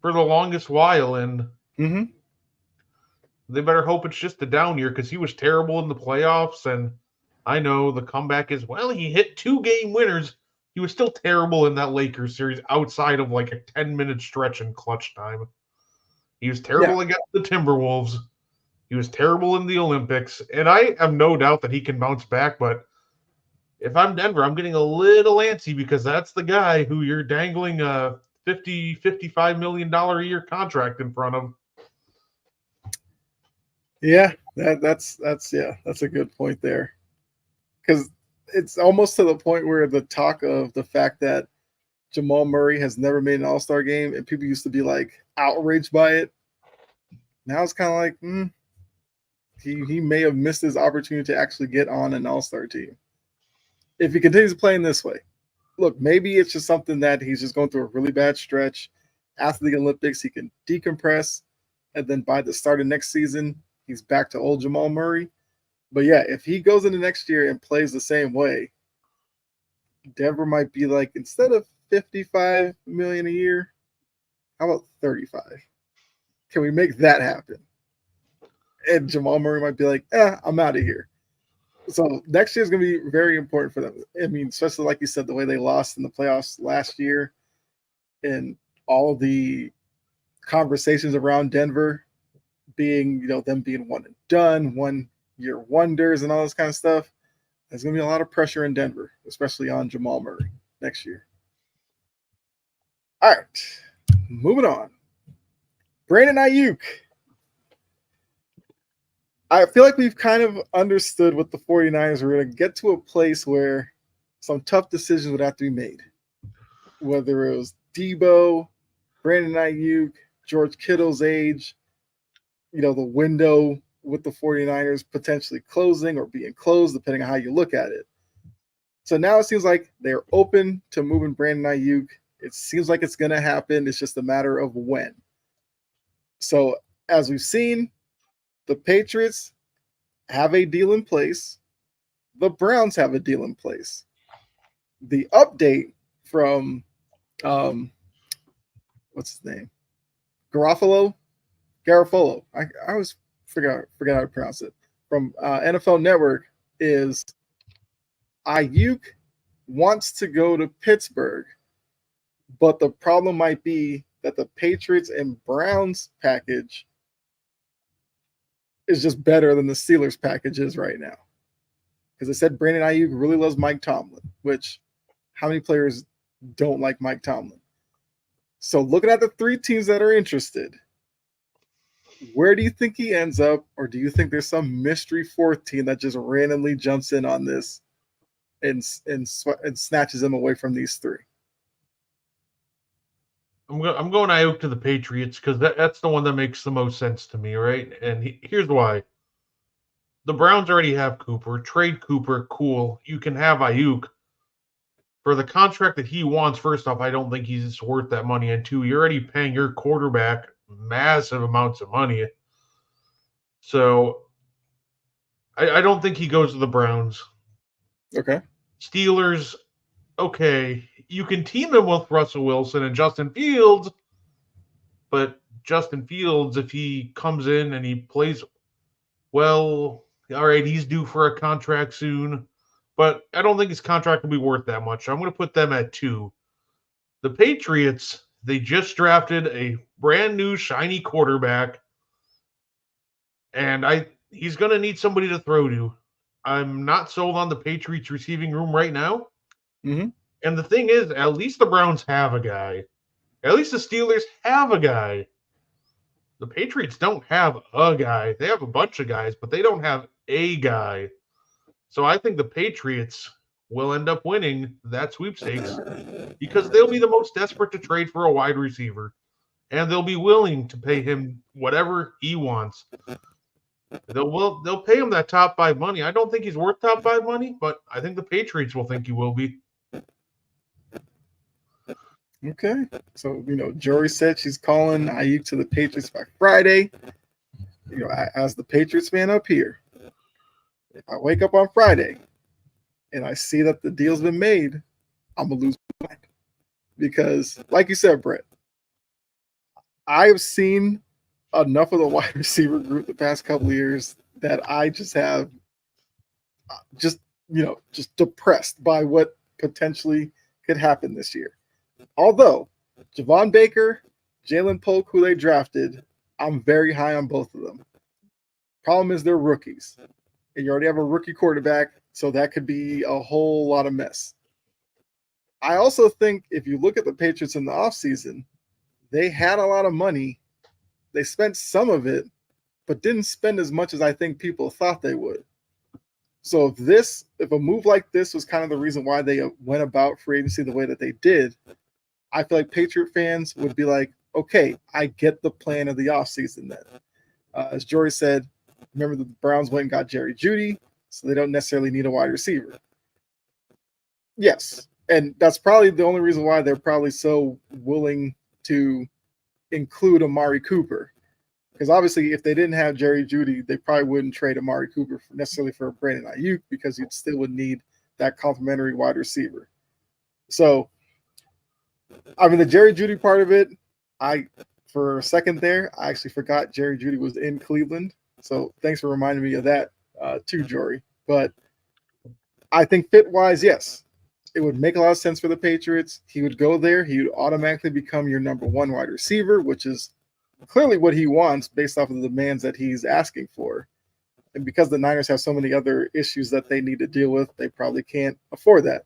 S2: for the longest while, and they better hope it's just a down year because he was terrible in the playoffs. And I know the comeback is, well, he hit 2-game winners. He was still terrible in that Lakers series outside of like a 10-minute stretch in clutch time. He was terrible against the Timberwolves. He was terrible in the Olympics. And I have no doubt that he can bounce back. But if I'm Denver, I'm getting a little antsy because that's the guy who you're dangling a $55 million a year contract in front of him.
S1: Yeah, that's a good point there. Because it's almost to the point where the talk of the fact that Jamal Murray has never made an All-Star game and people used to be like outraged by it. Now it's kind of like, he may have missed his opportunity to actually get on an All-Star team if he continues playing this way. Look, maybe it's just something that he's just going through a really bad stretch. After the Olympics, he can decompress, and then by the start of next season, he's back to old Jamal Murray. But yeah, if he goes into next year and plays the same way, Denver might be like, instead of $55 million a year, how about 35? Can we make that happen? And Jamal Murray might be like, I'm out of here. So next year is going to be very important for them. I mean, especially like you said, the way they lost in the playoffs last year and all of the conversations around Denver being, them being one and done, 1 year wonders and all this kind of stuff. There's going to be a lot of pressure in Denver, especially on Jamal Murray next year. All right, moving on. Brandon Aiyuk. I feel like we've kind of understood with the 49ers. We're going to get to a place where some tough decisions would have to be made. Whether it was Debo, Brandon Aiyuk, George Kittle's age, the window with the 49ers potentially closing or being closed, depending on how you look at it. So now it seems like they're open to moving Brandon Aiyuk. It seems like it's going to happen. It's just a matter of when. So as we've seen, the Patriots have a deal in place. The Browns have a deal in place. The update from, what's his name? Garofalo. I always forget how to pronounce it. From NFL Network is Aiyuk wants to go to Pittsburgh, but the problem might be that the Patriots and Browns package is just better than the Steelers package is right now. Because they said Brandon Aiyuk really loves Mike Tomlin, which how many players don't like Mike Tomlin? So looking at the 3 teams that are interested, where do you think he ends up? Or do you think there's some mystery 4th team that just randomly jumps in on this and snatches him away from these 3?
S2: I'm going Aiyuk to the Patriots because that's the one that makes the most sense to me, right? And here's why. The Browns already have Cooper. Trade Cooper, cool. You can have Aiyuk. For the contract that he wants, first off, I don't think he's worth that money. And 2, you're already paying your quarterback massive amounts of money. So I don't think he goes to the Browns.
S1: Okay.
S2: Steelers, okay. You can team him with Russell Wilson and Justin Fields, but Justin Fields, if he comes in and he plays well, all right, he's due for a contract soon, but I don't think his contract will be worth that much. I'm going to put them at 2. The Patriots, they just drafted a brand new shiny quarterback, and he's going to need somebody to throw to. I'm not sold on the Patriots receiving room right now.
S1: Mm-hmm.
S2: And the thing is, at least the Browns have a guy. At least the Steelers have a guy. The Patriots don't have a guy. They have a bunch of guys, but they don't have a guy. So I think the Patriots will end up winning that sweepstakes because they'll be the most desperate to trade for a wide receiver. And they'll be willing to pay him whatever he wants. They'll pay him that top 5 money. I don't think he's worth top 5 money, but I think the Patriots will think he will be.
S1: Okay. So, Jory said she's calling Aiyuk to the Patriots by Friday. As the Patriots fan up here, if I wake up on Friday and I see that the deal's been made, I'm going to lose my mind. Because, like you said, Brett, I have seen enough of the wide receiver group the past couple of years that I just have just depressed by what potentially could happen this year. Although Javon Baker, Jalen Polk, who they drafted, I'm very high on both of them. Problem is they're rookies. And you already have a rookie quarterback, so that could be a whole lot of mess. I also think if you look at the Patriots in the offseason, they had a lot of money. They spent some of it, but didn't spend as much as I think people thought they would. So if a move like this was kind of the reason why they went about free agency the way that they did, I feel like Patriot fans would be like, okay, I get the plan of the offseason then. As Jory said, remember the Browns went and got Jerry Jeudy, so they don't necessarily need a wide receiver. Yes, and that's probably the only reason why they're probably so willing to include Amari Cooper. Because obviously, if they didn't have Jerry Jeudy, they probably wouldn't trade Amari Cooper necessarily for Brandon Aiyuk because you still would need that complimentary wide receiver. So, I mean, the Jerry Jeudy part of it, for a second there, I actually forgot Jerry Jeudy was in Cleveland. So thanks for reminding me of that too, Jory. But I think fit-wise, yes, it would make a lot of sense for the Patriots. He would go there. He would automatically become your number one wide receiver, which is clearly what he wants based off of the demands that he's asking for. And because the Niners have so many other issues that they need to deal with, they probably can't afford that.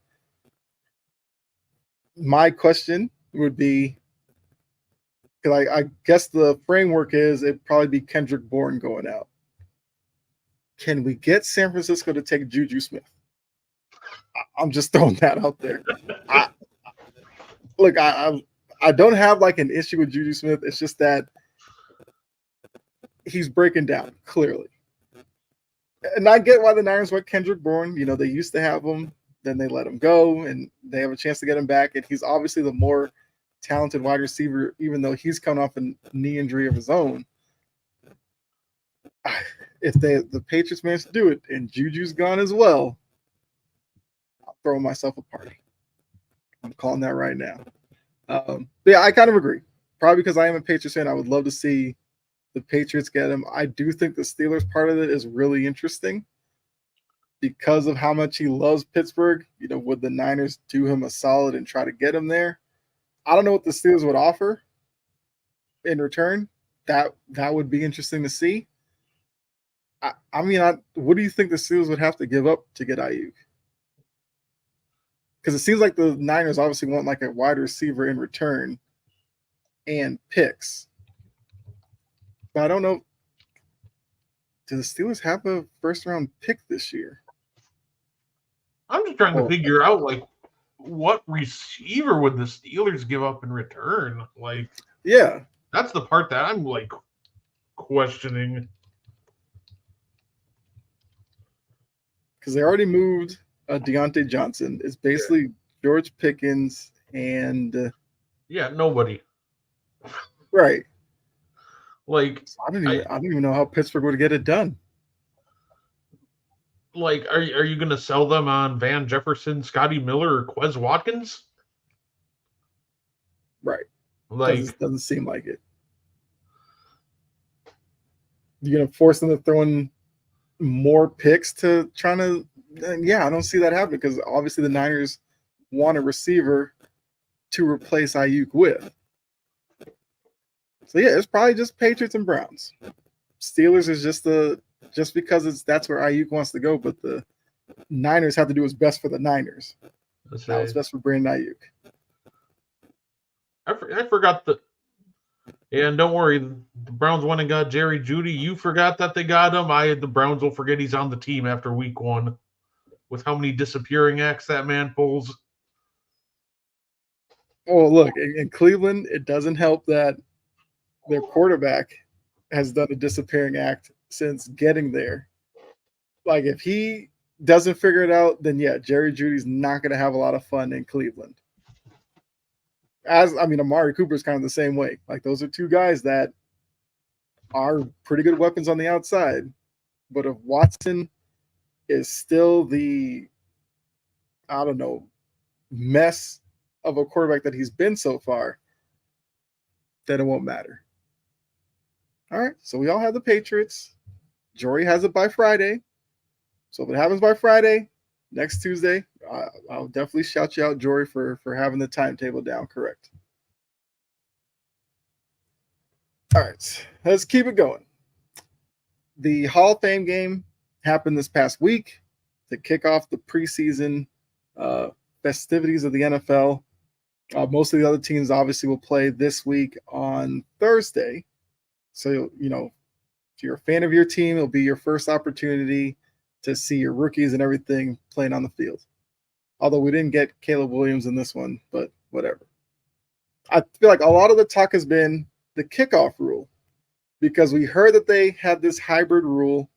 S1: My question would be, because I guess the framework is it'd probably be Kendrick Bourne going out. Can we get San Francisco to take Juju Smith? I'm just throwing that out there. I don't have like an issue with Juju Smith. It's just that he's breaking down clearly. And I get why the Niners went Kendrick Bourne. You know, they used to have him, then they let him go, and they have a chance to get him back. And he's obviously the more talented wide receiver, even though he's coming off a knee injury of his own. If the Patriots manage to do it and Juju's gone as well, I'll throw myself a party. I'm calling that right now. But yeah, I kind of agree. Probably because I am a Patriots fan, I would love to see the Patriots get him. I do think the Steelers part of it is really interesting because of how much he loves Pittsburgh. You know, would the Niners do him a solid and try to get him there? I don't know what the Steelers would offer in return. That would be interesting to see. I mean, what do you think the Steelers would have to give up to get Aiyuk? Because it seems like the Niners obviously want like a wide receiver in return and picks. But I don't know. Do the Steelers have a first-round pick this year?
S2: I'm just trying to figure out, like, what receiver would the Steelers give up in return? Like,
S1: yeah,
S2: that's the part that I'm, like, questioning.
S1: Because they already moved Deontay Johnson. It's basically George Pickens and
S2: nobody.
S1: Right.
S2: Like,
S1: I don't even know how Pittsburgh would get it done.
S2: Like, are you going to sell them on Van Jefferson, Scotty Miller, or Quez Watkins?
S1: Right.
S2: Like,
S1: doesn't seem like it. You're going to force them to throw in more picks to trying to. Yeah, I don't see that happening because obviously the Niners want a receiver to replace Aiyuk with. So yeah, it's probably just Patriots and Browns. Steelers is just because that's where Aiyuk wants to go, but the Niners have to do what's best for the Niners. That's what's best for Brandon Aiyuk.
S2: I forgot and don't worry, the Browns went and got Jerry Jeudy. You forgot that they got him. The Browns will forget he's on the team after week 1 with how many disappearing acts that man pulls.
S1: Oh, look, in Cleveland, it doesn't help that their quarterback has done a disappearing act since getting there. Like, if he doesn't figure it out, then yeah, Jerry Jeudy's not going to have a lot of fun in Cleveland. Amari Cooper is kind of the same way. Like, those are two guys that are pretty good weapons on the outside. But if Watson is still the, I don't know, mess of a quarterback that he's been so far, then it won't matter. All right, so we all have the Patriots. Jory has it by Friday. So if it happens by Friday, next Tuesday, I'll definitely shout you out, Jory, for having the timetable down correct. All right, let's keep it going. The Hall of Fame game happened this past week to kick off the preseason festivities of the NFL. Most of the other teams obviously will play this week on Thursday. So, if you're a fan of your team, it'll be your first opportunity to see your rookies and everything playing on the field. Although we didn't get Caleb Williams in this one, but whatever. I feel like a lot of the talk has been the kickoff rule because we heard that they had this hybrid rule.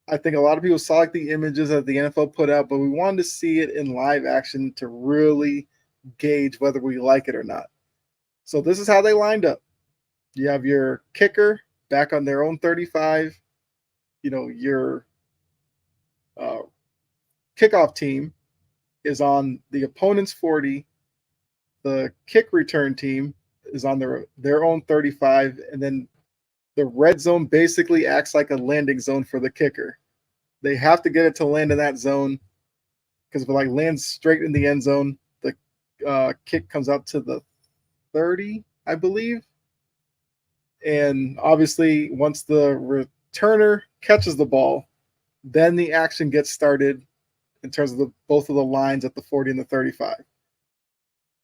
S1: I think a lot of people saw like the images that the NFL put out, but we wanted to see it in live action to really gauge whether we like it or not. So this is how they lined up. You have your kicker back on their own 35. Your kickoff team is on the opponent's 40. The kick return team is on their own 35, and then the red zone basically acts like a landing zone for the kicker. They have to get it to land in that zone because if it lands straight in the end zone, the kick comes out to the 30, I believe. And obviously, once the returner catches the ball, then the action gets started in terms of both of the lines at the 40 and the 35.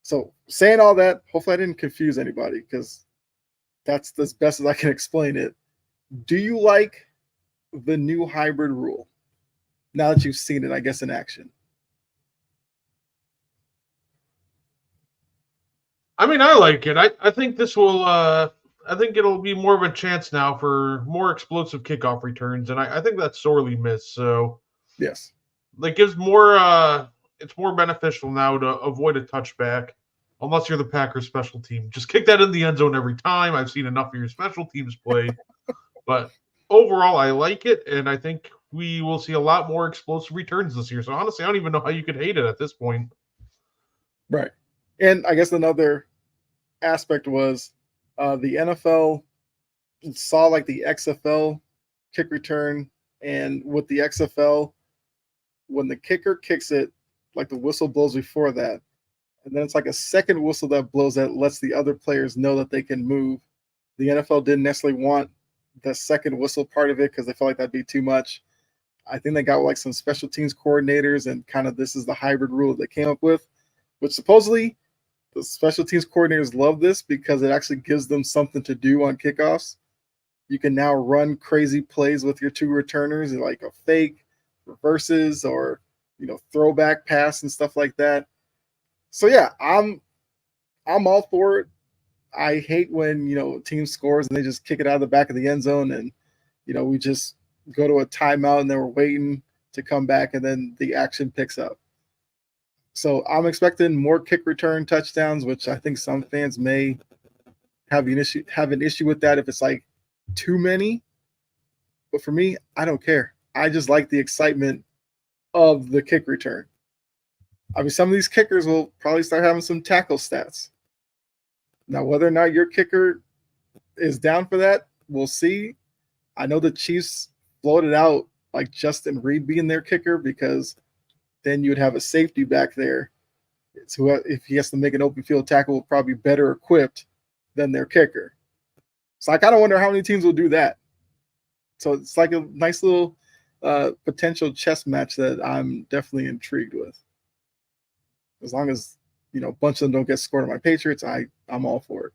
S1: So saying all that, hopefully I didn't confuse anybody because that's as best as I can explain it. Do you like the new hybrid rule now that you've seen it, I guess, in action?
S2: I mean, I like it. I think this will. I think it'll be more of a chance now for more explosive kickoff returns, and I think that's sorely missed. So
S1: Yes,
S2: that gives more. It's more beneficial now to avoid a touchback, unless you're the Packers special team. Just kick that in the end zone every time. I've seen enough of your special teams play, but overall, I like it, and I think we will see a lot more explosive returns this year. So honestly, I don't even know how you could hate it at this point.
S1: right. And I guess another aspect was the NFL saw the XFL kick return, and with the XFL, when the kicker kicks it, the whistle blows before that, and then it's a second whistle that blows that lets the other players know that they can move. The NFL didn't necessarily want the second whistle part of it because they felt like that'd be too much. I think they got some special teams coordinators, and kind of this is the hybrid rule that they came up with, which supposedly the special teams coordinators love this because it actually gives them something to do on kickoffs. You can now run crazy plays with your two returners, like a fake, reverses, or throwback pass and stuff like that. So yeah, I'm all for it. I hate when a team scores and they just kick it out of the back of the end zone, and we just go to a timeout and then we're waiting to come back, and then the action picks up. So I'm expecting more kick return touchdowns, which I think some fans may have an issue with that if it's too many. But for me, I don't care. I just like the excitement of the kick return. I mean, some of these kickers will probably start having some tackle stats. Now, whether or not your kicker is down for that, we'll see. I know the Chiefs floated out Justin Reed being their kicker because then you would have a safety back there. So if he has to make an open field tackle, probably better equipped than their kicker. So I kind of wonder how many teams will do that. So it's a nice little potential chess match that I'm definitely intrigued with. As long as a bunch of them don't get scored on my Patriots, I'm all for it.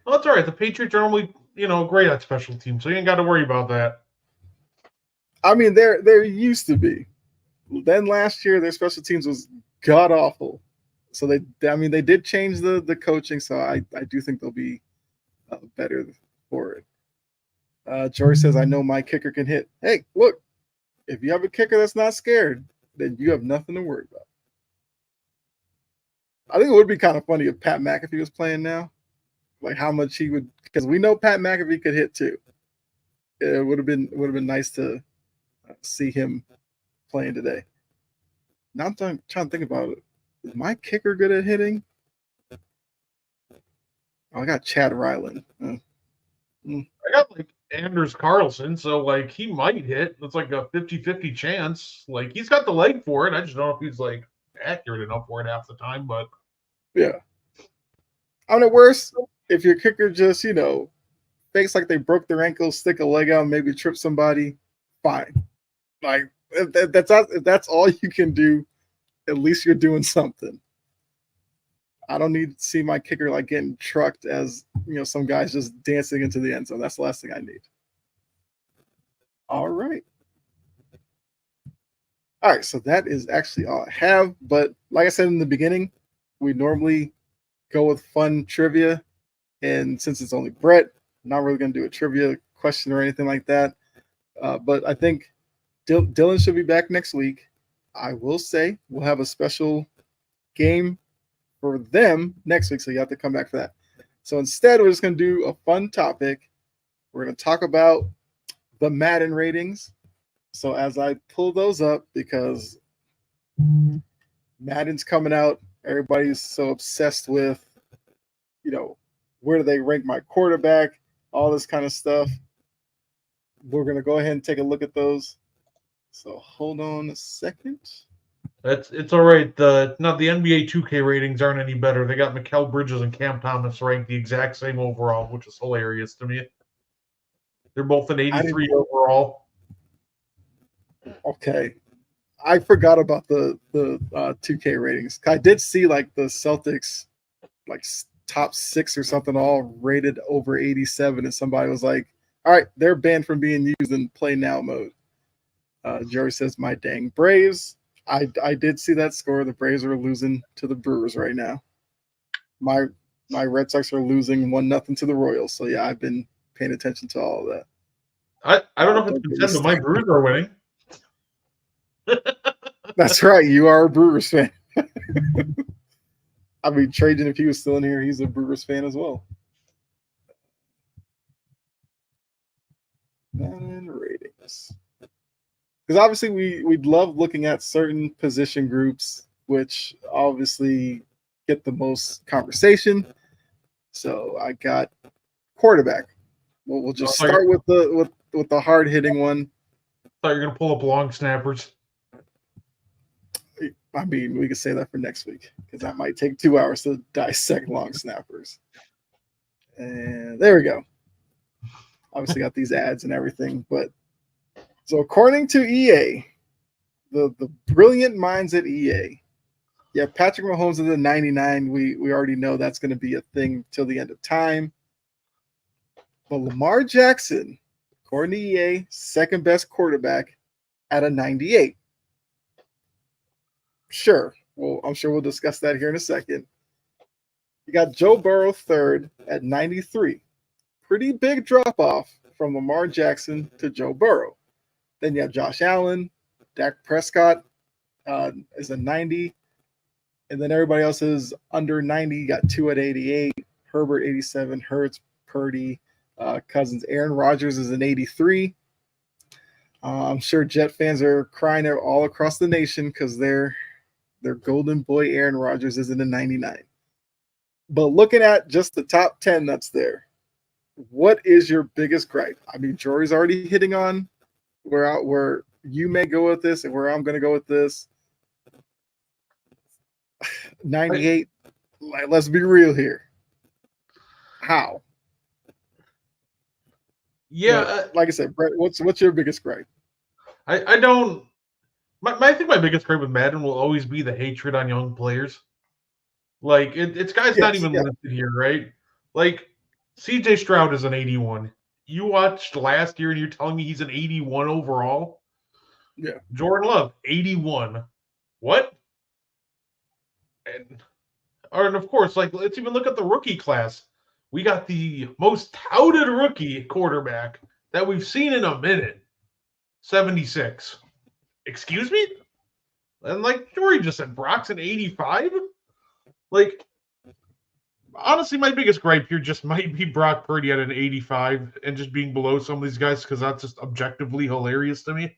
S2: Well, that's all right. The Patriots are normally great at special teams, so you ain't got to worry about that.
S1: I mean, there used to be. Then last year, their special teams was god awful. So they did change the coaching. So I do think they'll be better for it. Jory says, I know my kicker can hit. Hey, look, if you have a kicker that's not scared, then you have nothing to worry about. I think it would be kind of funny if Pat McAfee was playing now. How much he would, because we know Pat McAfee could hit too. It would have been nice to see him playing today. Now I'm trying to think about it. Is my kicker good at hitting? Oh, I got Chad Ryland.
S2: I got Anders Carlson, so he might hit. It's a 50-50 chance. He's got the leg for it. I just don't know if he's accurate enough for it half the time, but
S1: yeah. I mean, at worst, if your kicker just, fakes they broke their ankle, stick a leg out, maybe trip somebody, fine. If that's all you can do, at least you're doing something. I don't need to see my kicker like getting trucked as some guys just dancing into the end zone. That's the last thing I need. All right. All right, so that is actually all I have. But like I said in the beginning, we normally go with fun trivia. And since it's only Brett, I'm not really going to do a trivia question or anything like that. But I think Dylan should be back next week. I will say we'll have a special game for them next week, so you have to come back for that. So instead, we're just going to do a fun topic. We're going to talk about the Madden ratings. So as I pull those up, because Madden's coming out, everybody's so obsessed with, where do they rank my quarterback, all this kind of stuff. We're going to go ahead and take a look at those. So hold on a second.
S2: It's all right. The NBA 2K ratings aren't any better. They got Mikal Bridges and Cam Thomas ranked the exact same overall, which is hilarious to me. They're both an 83 overall.
S1: Okay. I forgot about the 2K ratings. I did see like the Celtics like top 6 or something all rated over 87, and somebody was like, all right, they're banned from being used in play now mode. Jerry says, my dang Braves. I did see that score. The Braves are losing to the Brewers right now. My Red Sox are losing 1-0 to the Royals. So yeah, I've been paying attention to all of that.
S2: I don't know if it's contend, but my Brewers are winning.
S1: That's right. You are a Brewers fan. I mean, Trajan, if he was still in here, he's a Brewers fan as well. Madden ratings. Because obviously we'd love looking at certain position groups, which obviously get the most conversation. So I got quarterback. We'll just start with the hard hitting one.
S2: Thought you were gonna pull up long snappers.
S1: I mean, we could say that for next week because that might take 2 hours to dissect long snappers. And there we go. Obviously got these ads and everything, but so according to EA, the brilliant minds at EA, yeah, Patrick Mahomes is a 99. We already know that's going to be a thing till the end of time. But Lamar Jackson, according to EA, second best quarterback at a 98. Sure. Well, I'm sure we'll discuss that here in a second. You got Joe Burrow third at 93. Pretty big drop off from Lamar Jackson to Joe Burrow. Then you have Josh Allen, Dak Prescott is a 90. And then everybody else is under 90. You got 2 at 88, Herbert 87, Hurts, Purdy, Cousins. Aaron Rodgers is an 83. I'm sure Jet fans are crying all across the nation because their golden boy Aaron Rodgers is in a 99. But looking at just the top 10 that's there, what is your biggest gripe? I mean, Jory's already hitting on where you may go with this and where I'm going to go with this. 98. Let's be real here. How?
S2: Yeah,
S1: like I said, Brett, what's your biggest gripe?
S2: I don't. I think my biggest gripe with Madden will always be the hatred on young players. Like it's guys not even listed here, right? Like CJ Stroud is an 81. You watched last year and you're telling me he's an 81 overall?
S1: Yeah.
S2: Jordan Love, 81. What? And of course, like let's even look at the rookie class. We got the most touted rookie quarterback that we've seen in a minute. 76. Excuse me? And like Jory just said, Brock's an 85? Like, honestly, my biggest gripe here just might be Brock Purdy at an 85 and just being below some of these guys because that's just objectively hilarious to me.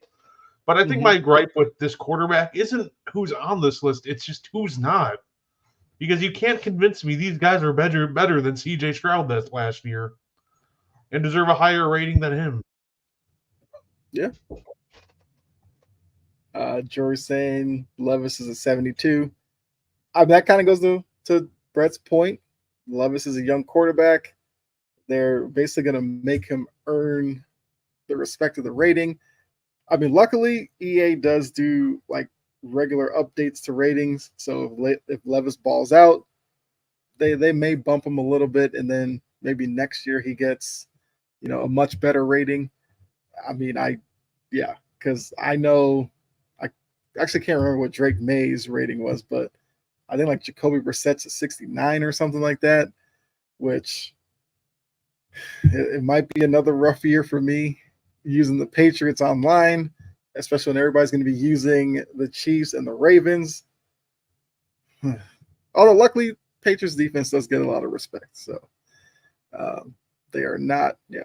S2: But I think my gripe with this quarterback isn't who's on this list. It's just who's not. Because you can't convince me these guys are better than CJ Stroud this last year and deserve a higher rating than him.
S1: Yeah. Jory's saying Levis is a 72. That kind of goes to Brett's point. Levis is a young quarterback. They're basically going to make him earn the respect of the rating. I mean, luckily, EA does do like regular updates to ratings. So if Levis balls out, they may bump him a little bit, and then maybe next year he gets a much better rating. I mean, yeah, because I know I actually can't remember what Drake May's rating was, but I think like Jacoby Brissett's a 69 or something like that, which it might be another rough year for me using the Patriots online, especially when everybody's going to be using the Chiefs and the Ravens. Although luckily, Patriots defense does get a lot of respect, so they are not. Yeah,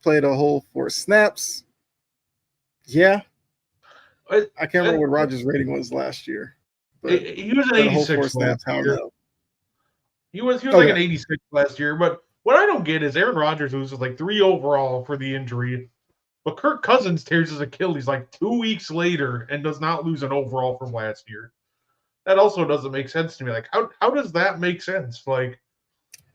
S1: played a whole 4 snaps. Yeah, I can't remember what Rodgers' rating was last year, but
S2: he was an
S1: a whole 4
S2: 86
S1: snaps.
S2: last
S1: How
S2: year.
S1: no?
S2: He was like an 86 last year. But what I don't get is Aaron Rodgers loses like 3 overall for the injury, but Kirk Cousins tears his Achilles like 2 weeks later and does not lose an overall from last year. That also doesn't make sense to me. Like, how does that make sense? Like,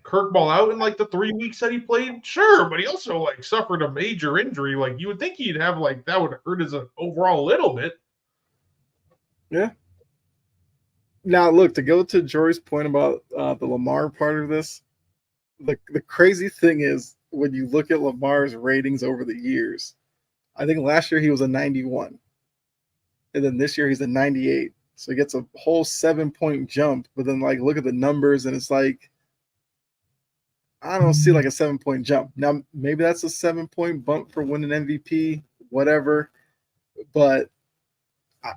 S2: Kirk ball out in like the 3 weeks that he played? Sure, but he also like suffered a major injury. Like, you would think he'd have like that would hurt his overall a little bit.
S1: Yeah. Now, look, to go to Jory's point about the Lamar part of this, the crazy thing is when you look at Lamar's ratings over the years, I think last year he was a 91, and then this year he's a 98. So he gets a whole 7-point jump. But then, like, look at the numbers, and it's like I don't see like a 7-point jump. Now, maybe that's a 7-point bump for winning MVP, whatever. But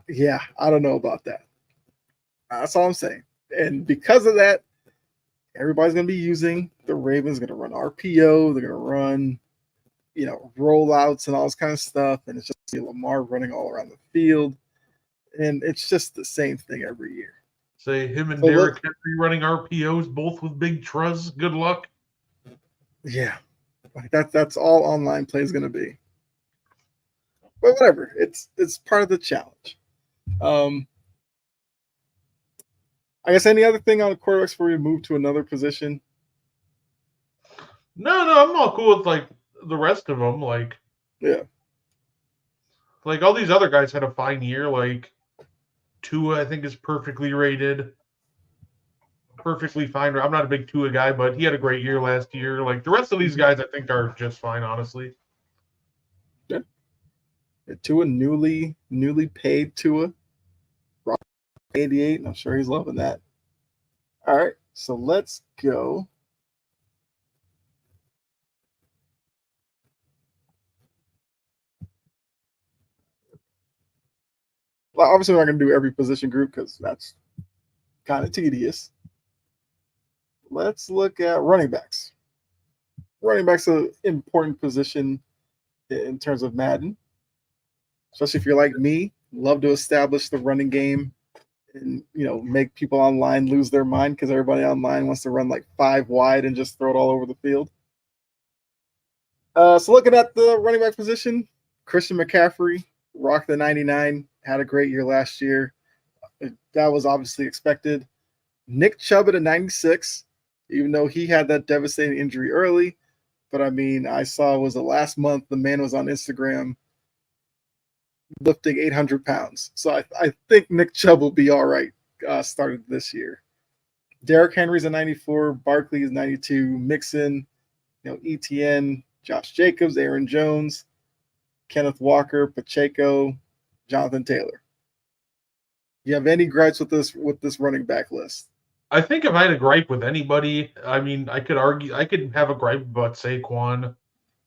S1: yeah, I don't know about that. That's all I'm saying. And because of that, everybody's going to be using the Ravens. Going to run RPO. They're going to run, rollouts and all this kind of stuff. And it's just Lamar running all around the field. And it's just the same thing every year.
S2: Say him and Derrick Henry running RPOs, both with big truz. Good luck.
S1: Yeah, like that's all online play is going to be. But whatever, it's part of the challenge. I guess any other thing on the quarterbacks before we move to another position?
S2: No, I'm all cool with like the rest of them. Like,
S1: yeah,
S2: like all these other guys had a fine year. Like Tua, I think, is perfectly rated, perfectly fine. I'm not a big Tua guy, but he had a great year last year. Like the rest of these guys, I think are just fine, honestly.
S1: Yeah. Tua, newly paid Tua, 88. I'm sure he's loving that. All right, so let's go. Well, obviously, we're not going to do every position group because that's kind of tedious. Let's look at running backs. Running back's an important position in terms of Madden, especially if you're like me, love to establish the running game and make people online lose their mind because everybody online wants to run like 5 wide and just throw it all over the field. So looking at the running back position, Christian McCaffrey rocked the 99, had a great year last year. That was obviously expected. Nick Chubb at a 96, even though he had that devastating injury early. But I mean, I saw it was the last month the man was on Instagram lifting 800 pounds. So I think Nick Chubb will be all right started this year. Derrick Henry's a 94, Barkley is 92, Mixon, ETN, Josh Jacobs, Aaron Jones, Kenneth Walker, Pacheco, Jonathan Taylor. You have any gripes with this running back list?
S2: I think if I had a gripe with anybody, I mean, I could have a gripe about Saquon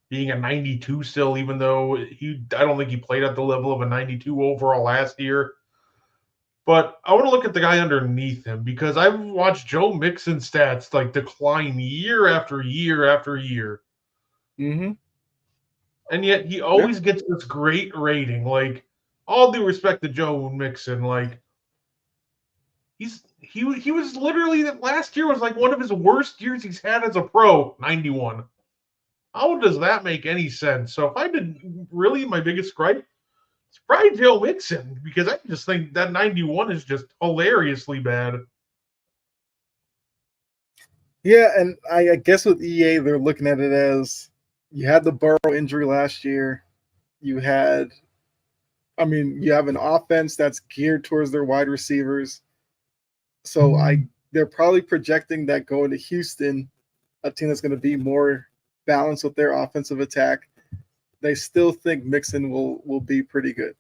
S2: being a 92 still, even though I don't think he played at the level of a 92 overall last year. But I want to look at the guy underneath him because I've watched Joe Mixon's stats like decline year after year after year.
S1: Mm-hmm.
S2: And yet he always gets this great rating. Like, all due respect to Joe Mixon, like he was literally last year was like one of his worst years he's had as a pro, 91. How does that make any sense? So if I did really my biggest gripe, it's probably Joe Mixon because I just think that 91 is just hilariously bad.
S1: Yeah, and I guess with EA they're looking at it as you had the Burrow injury last year. You had I mean, you have an offense that's geared towards their wide receivers. So they're probably projecting that going to Houston, a team that's going to be more balanced with their offensive attack. They still think Mixon will be pretty good.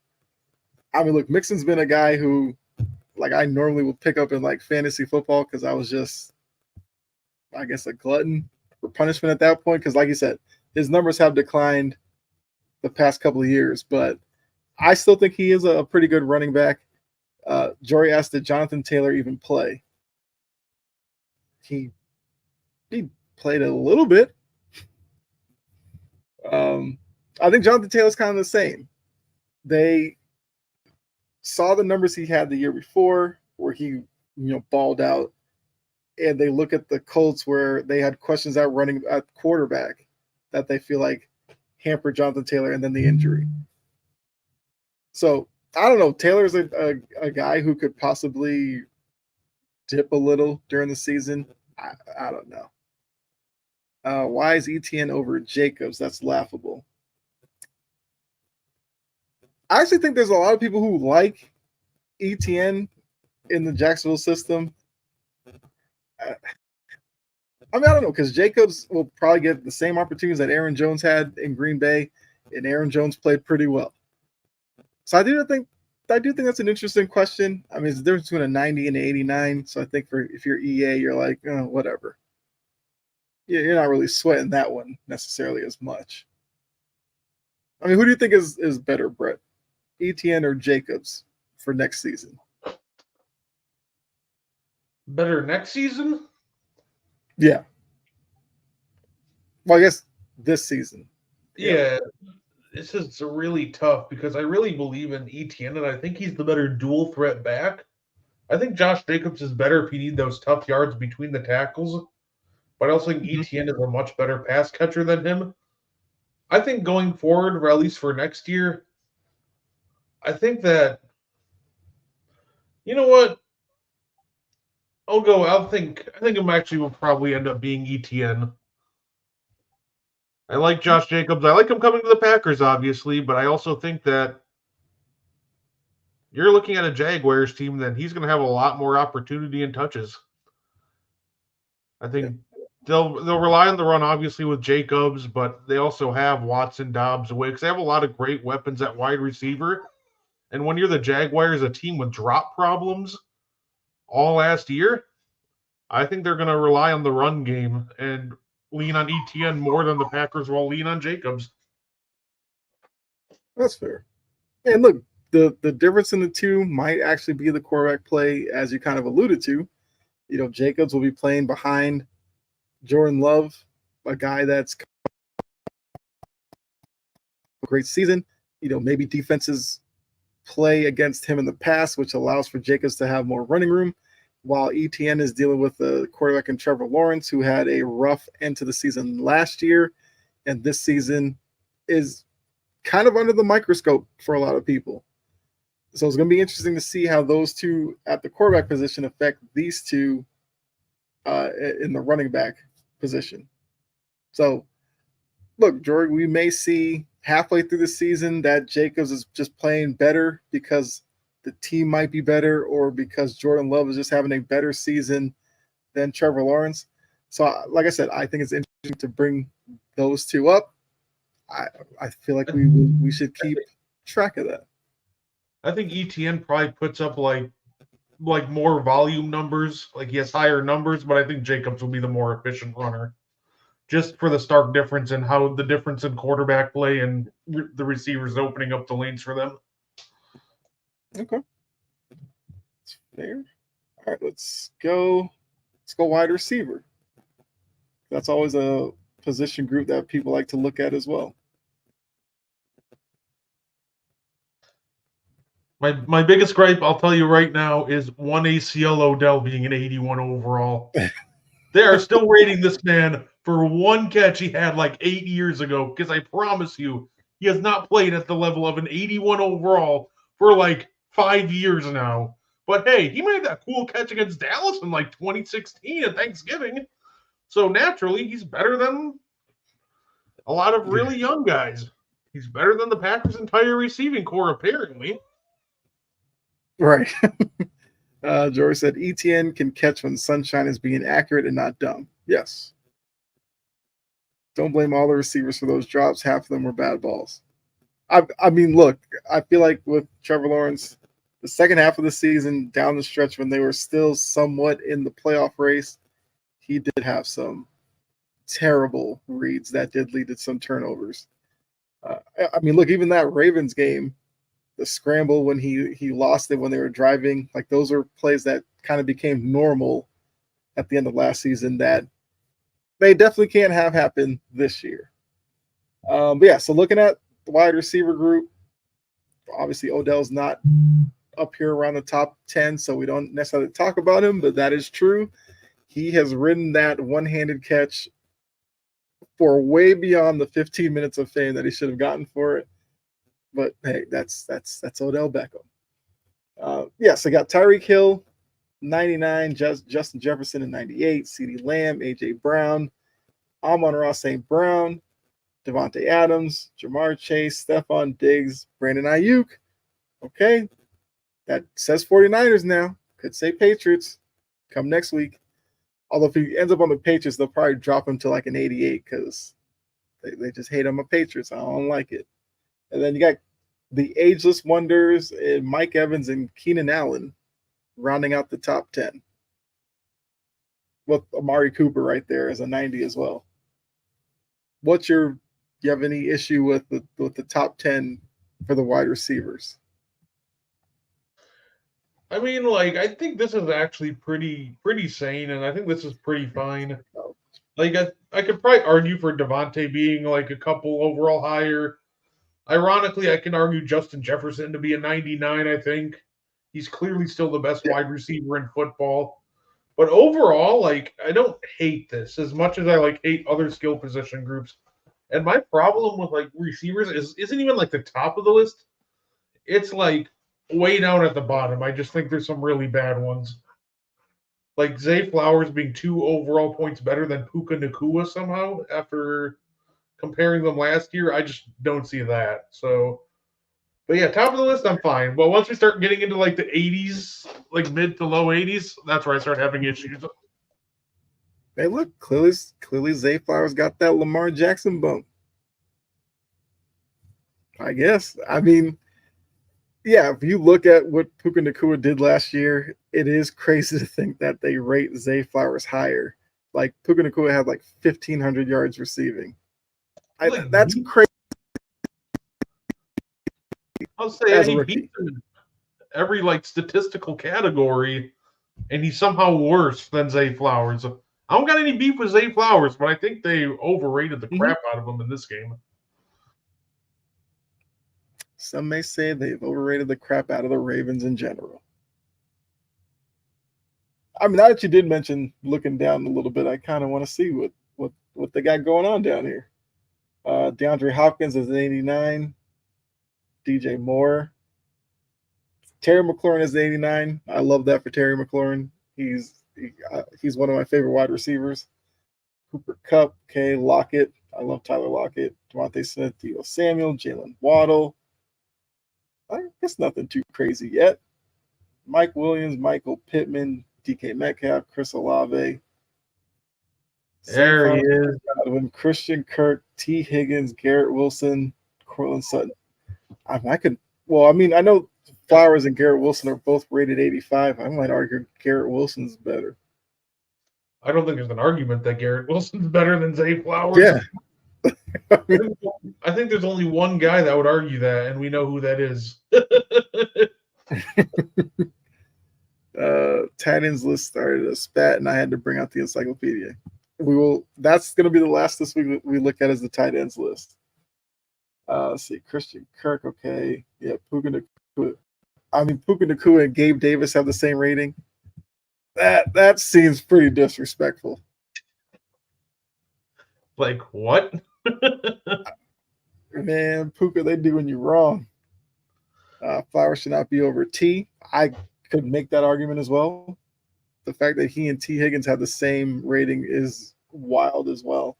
S1: I mean, look, Mixon's been a guy who, like, I normally would pick up in like fantasy football because I was just, I guess, a glutton for punishment at that point. Because, like you said, his numbers have declined the past couple of years, but I still think he is a pretty good running back. Jory asked, did Jonathan Taylor even play? He played a little bit. I think Jonathan Taylor's kind of the same. They saw the numbers he had the year before, where he balled out, and they look at the Colts where they had questions at running at quarterback that they feel like hampered Jonathan Taylor, and then the injury. So I don't know. Taylor's a guy who could possibly dip a little during the season. I don't know. Why is ETN over Jacobs? That's laughable. I actually think there's a lot of people who like ETN in the Jacksonville system. I mean, I don't know, because Jacobs will probably get the same opportunities that Aaron Jones had in Green Bay, and Aaron Jones played pretty well. So I do think that's an interesting question. I mean, it's the difference between a 90 and an 89. So I think if you're EA, you're like, whatever. You're not really sweating that one necessarily as much. I mean, who do you think is better, Brett? ETN or Jacobs for next season?
S2: Better next season?
S1: Yeah. Well, I guess this season.
S2: Yeah. This is really tough because I really believe in ETN, and I think he's the better dual threat back. I think Josh Jacobs is better if you need those tough yards between the tackles, but I also think ETN is a much better pass catcher than him. I think going forward, or at least for next year, I think that, you know what? I think I'm actually will probably end up being ETN. I like Josh Jacobs. I like him coming to the Packers, obviously, but I also think that you're looking at a Jaguars team, then he's going to have a lot more opportunity and touches. I think they'll rely on the run, obviously, with Jacobs, but they also have Watson, Dobbs, Wicks. They have a lot of great weapons at wide receiver. And when you're the Jaguars, a team with drop problems all last year, I think they're going to rely on the run game and lean on ETN more than the Packers will lean on Jacobs.
S1: That's fair. And look, the difference in the two might actually be the quarterback play, as you kind of alluded to. Jacobs will be playing behind Jordan Love, a guy that's a great season. Maybe defenses play against him in the past, which allows for Jacobs to have more running room, while ETN is dealing with the quarterback in Trevor Lawrence, who had a rough end to the season last year, and this season is kind of under the microscope for a lot of people. So it's going to be interesting to see how those two at the quarterback position affect these two in the running back position. So, look, Jordan, we may see halfway through the season that Jacobs is just playing better because the team might be better, or because Jordan Love is just having a better season than Trevor Lawrence. So, like I said, I think it's interesting to bring those two up. I feel like we should keep track of that.
S2: I think ETN probably puts up like more volume numbers, like he has higher numbers, but I think Jacobs will be the more efficient runner, just for the stark difference in how the difference in quarterback play and the receivers opening up the lanes for them.
S1: Okay, that's fair. All right, let's go wide receiver. That's always a position group that people like to look at as well.
S2: My biggest gripe, I'll tell you right now, is one ACL Odell being an 81 overall. They are still rating this man for one catch he had like 8 years ago, because I promise you, he has not played at the level of an 81 overall for like 5 years now. But hey, he made that cool catch against Dallas in like 2016 at Thanksgiving. So naturally, he's better than a lot of really young guys. He's better than the Packers' entire receiving core, apparently.
S1: Right. George said ETN can catch when sunshine is being accurate and not dumb. Yes. Don't blame all the receivers for those drops. Half of them were bad balls. I mean, look, I feel like with Trevor Lawrence, the second half of the season down the stretch when they were still somewhat in the playoff race, he did have some terrible reads that did lead to some turnovers. I mean, look, even that Ravens game, the scramble when he lost it when they were driving, like those are plays that kind of became normal at the end of last season that they definitely can't have happen this year. But yeah, so looking at the wide receiver group, obviously Odell's not up here around the top 10, so we don't necessarily talk about him, but that is true. He has ridden that one-handed catch for way beyond the 15 minutes of fame that he should have gotten for it. But hey, that's Odell Beckham. Yes, I got Tyreek Hill, 99, Justin Jefferson in 98, CeeDee Lamb, AJ Brown, Amon-Ra St. Brown, Devontae Adams, Jamar Chase, Stephon Diggs, Brandon Aiyuk. Okay, that says 49ers now. Could say Patriots come next week. Although if he ends up on the Patriots, they'll probably drop him to like an 88 because they just hate him on Patriots. I don't like it. And then you got the ageless wonders and Mike Evans and Keenan Allen rounding out the top 10. With Amari Cooper right there as a 90 as well. Do you have any issue with the top 10 for the wide receivers?
S2: I mean, like, I think this is actually pretty sane, and I think this is pretty fine. Like, I could probably argue for Devontae being like a couple overall higher. Ironically, I can argue Justin Jefferson to be a 99, I think. He's clearly still the best wide receiver in football. But overall, like, I don't hate this as much as I like hate other skill position groups. And my problem with like receivers isn't even like the top of the list. It's like way down at the bottom. I just think there's some really bad ones. Like Zay Flowers being 2 overall points better than Puka Nacua somehow after comparing them last year. I just don't see that. So, but yeah, top of the list, I'm fine. But once we start getting into like the 80s, like mid to low 80s, that's where I start having issues.
S1: Hey, look, clearly Zay Flowers got that Lamar Jackson bump. I guess. I mean, yeah, if you look at what Puka Nacua did last year, it is crazy to think that they rate Zay Flowers higher. Like Puka Nacua had like 1,500 yards receiving. That's crazy.
S2: I'll say he beat them in every like statistical category, and he's somehow worse than Zay Flowers. I don't got any beef with Zay Flowers, but I think they overrated the crap out of him in this game.
S1: Some may say they've overrated the crap out of the Ravens in general. I mean, now that you did mention looking down a little bit, I kind of want to see what they got going on down here. DeAndre Hopkins is an 89. DJ Moore. Terry McLaurin is 89. I love that for Terry McLaurin. He's one of my favorite wide receivers. Cooper Kupp, okay, Lockett. I love Tyler Lockett. Devontae Smith, Deebo Samuel, Jalen Waddle. I guess nothing too crazy yet. Mike Williams, Michael Pittman, DK Metcalf, Chris Olave.
S2: There he is.
S1: Godwin, Christian Kirk, T. Higgins, Garrett Wilson, Cortland Sutton. I know Flowers and Garrett Wilson are both rated 85. I might argue Garrett Wilson's better.
S2: I don't think there's an argument that Garrett Wilson's better than Zay Flowers.
S1: Yeah.
S2: I think there's only one guy that would argue that, and we know who that is.
S1: Tight ends list started a spat, and I had to bring out the encyclopedia. That's going to be the last this week we look at as the tight ends list. Let's see, Christian Kirk, okay. Yeah, Puka Nacua. Puka Nacua and Gabe Davis have the same rating. That seems pretty disrespectful.
S2: Like what?
S1: Man, Puka, they doing you wrong. Flowers should not be over T. I could make that argument as well. The fact that he and T. Higgins have the same rating is wild as well.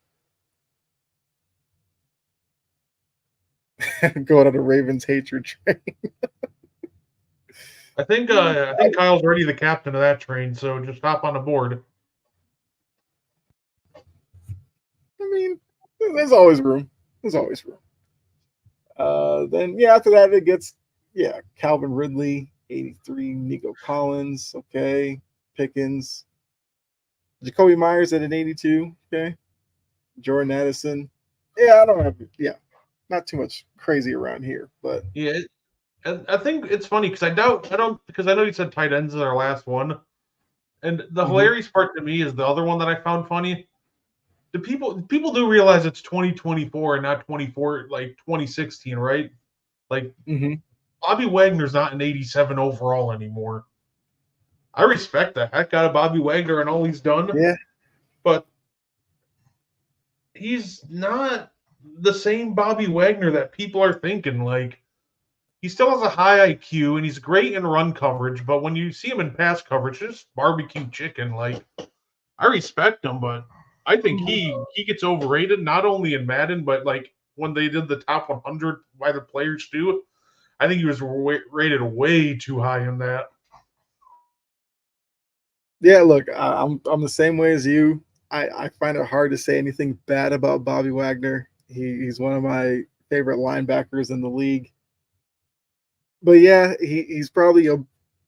S1: Going on the Ravens hatred train.
S2: I think Kyle's already the captain of that train, so just hop on the board.
S1: I mean, there's always room. There's always room. Then yeah, after that it gets Calvin Ridley, 83, Nico Collins, okay, Pickens, Jacoby Myers at an 82, okay, Jordan Addison. Yeah, I don't have not too much crazy around here, but
S2: Yeah, and I think it's funny because I don't because I know you said tight ends is our last one, and the
S1: mhm.
S2: hilarious part to me is the other one that I found funny. The people do realize it's 2024 and not 24 like 2016, right? Like
S1: Mm-hmm.
S2: Bobby Wagner's not an 87 overall anymore. I respect the heck out of Bobby Wagner and all he's done,
S1: Yeah.
S2: but he's not the same Bobby Wagner that people are thinking. Like he still has a high IQ and he's great in run coverage, but when you see him in pass coverage, just barbecue chicken. Like I respect him, but I think he gets overrated not only in Madden, but like when they did the top 100 by the players too. I think he was rated way too high in that.
S1: Yeah, look, I'm the same way as you. I find it hard to say anything bad about Bobby Wagner. He's one of my favorite linebackers in the league. But yeah, he's probably a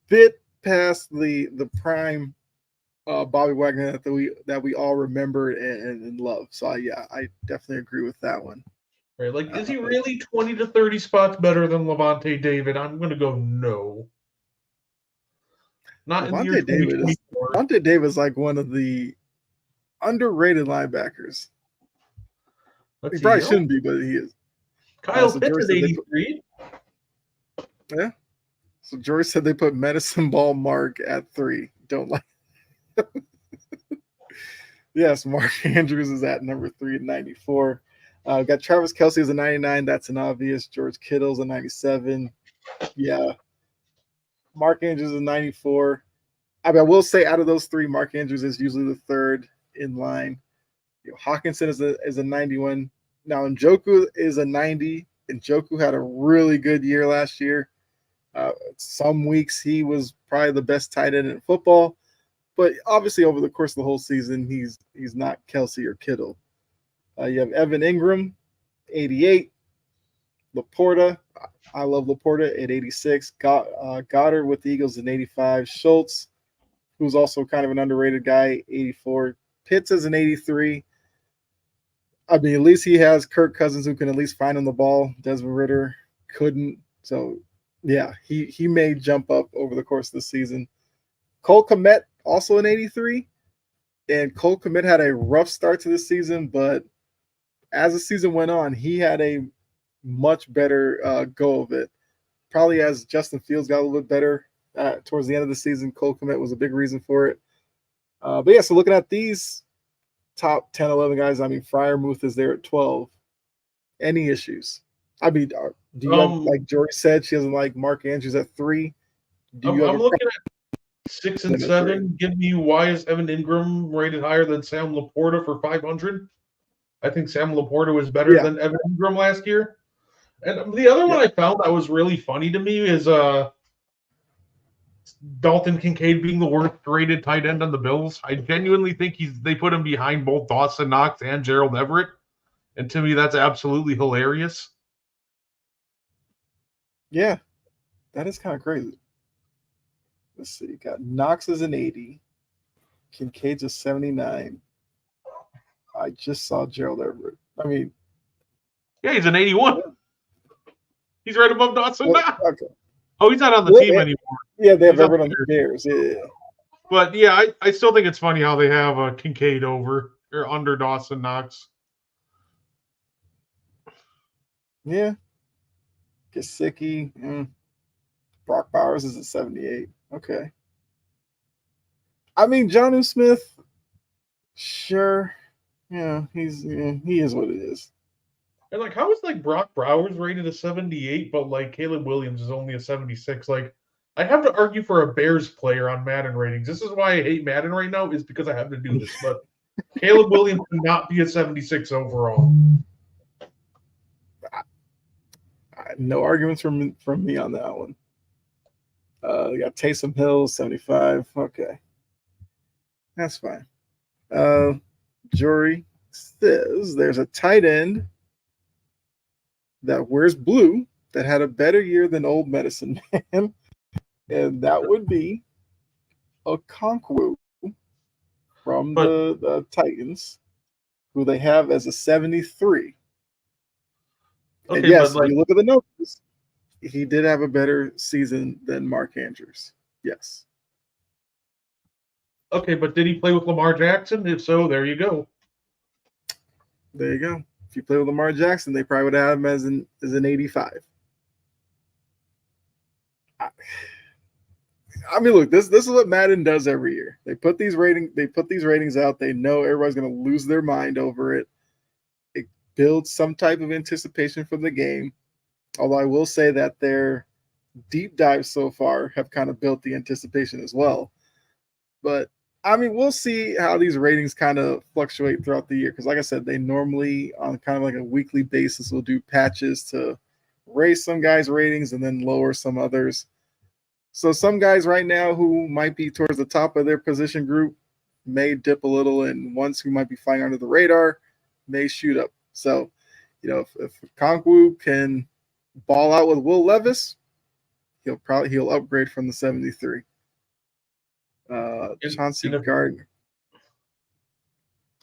S1: bit past the prime Bobby Wagner that we all remember and love. So I definitely agree with that one.
S2: Right? Like, is he
S1: But
S2: really 20 to 30 spots better than Levante David? I'm going to go no. Not in the year
S1: Levante David is
S2: 2024.
S1: Levante David is like one of the underrated linebackers. He
S2: Let's
S1: probably
S2: see. Oh,
S1: shouldn't be, but he is.
S2: Kyle
S1: So
S2: Pitts
S1: George
S2: at
S1: said they put
S2: 83.
S1: yeah. So George said they put Medicine Ball Mark at 3. Don't like. Yes, Mark Andrews is at number 3 at 94. Got Travis Kelsey as a 99. That's an obvious. George Kittle's a 97. Yeah. Mark Andrews is a 94. I mean, I will say out of those three, Mark Andrews is usually the third in line. Hawkinson is a 91. Now Njoku is a 90. Njoku had a really good year last year. Some weeks he was probably the best tight end in football, but obviously over the course of the whole season, he's not Kelsey or Kittle. You have Evan Ingram, 88. Laporta, I love Laporta at 86. Goddard with the Eagles at 85. Schultz, who's also kind of an underrated guy, 84. Pitts is an 83. I mean, at least he has Kirk Cousins who can at least find him the ball. Desmond Ritter couldn't. So, yeah, he may jump up over the course of the season. Cole Kmet, also an 83. And Cole Kmet had a rough start to the season, but as the season went on, he had a much better go of it. Probably as Justin Fields got a little bit better towards the end of the season, Cole Kmet was a big reason for it. But yeah, so looking at these top 10, 11 guys, I mean, Fryermuth is there at 12. Any issues? I mean, do you have, like Jory said, she doesn't like Mark Andrews at 3. Do you have
S2: I'm
S1: a
S2: looking at 6 and
S1: problem at 3?
S2: 7. Give me why is Evan Ingram rated higher than Sam Laporta for 500? I think Sam Laporta was better
S1: Yeah,
S2: than Evan Ingram last year. And the other one
S1: yeah.
S2: I found that was really funny to me is Dalton Kincaid being the worst rated tight end on the Bills. I genuinely think they put him behind both Dawson Knox and Gerald Everett. And to me, that's absolutely hilarious.
S1: Yeah, that is kind of crazy. Let's see. Got Knox is an 80. Kincaid's a 79. I just saw Gerald Everett. I mean,
S2: Yeah, he's an 81. He's right above Dawson Knox.
S1: okay.
S2: Oh, he's not on the team anymore.
S1: Yeah, they have
S2: He's
S1: Everett on the Bears. Yeah.
S2: But yeah, I still think it's funny how they have Kincaid over or under Dawson Knox.
S1: Yeah. Gesicki. Brock Bowers is a 78. Okay. I mean, Jonnu Smith, sure. Yeah, he is what it is.
S2: And like, how is like Brock Bowers rated a 78, but like Caleb Williams is only a 76? Like, I have to argue for a Bears player on Madden ratings. This is why I hate Madden right now, is because I have to do this. But Caleb Williams cannot be a 76 overall.
S1: No arguments from me on that one. We got Taysom Hill, 75. Okay, that's fine. Jory says there's a tight end that wears blue that had a better year than Old Medicine Man, and that would be Okonkwo from
S2: But
S1: the Titans, who they have as a 73. And
S2: okay, but
S1: yes, if
S2: like
S1: you look at the numbers, he did have a better season than Mark Andrews. Yes.
S2: okay, but did he play with Lamar Jackson? If so, there you go.
S1: There you go. If you play with Lamar Jackson, they probably would have him as an 85. I mean, look, this is what Madden does every year. They put these ratings out. They know everybody's going to lose their mind over it. It builds some type of anticipation for the game. Although I will say that their deep dives so far have kind of built the anticipation as well. But I mean, we'll see how these ratings kind of fluctuate throughout the year. Because, like I said, they normally on kind of like a weekly basis will do patches to raise some guys' ratings and then lower some others. So some guys right now who might be towards the top of their position group may dip a little, and ones who might be flying under the radar may shoot up. So, if Konkwo can ball out with Will Levis, he'll upgrade from the 73. Chauncey Gardner.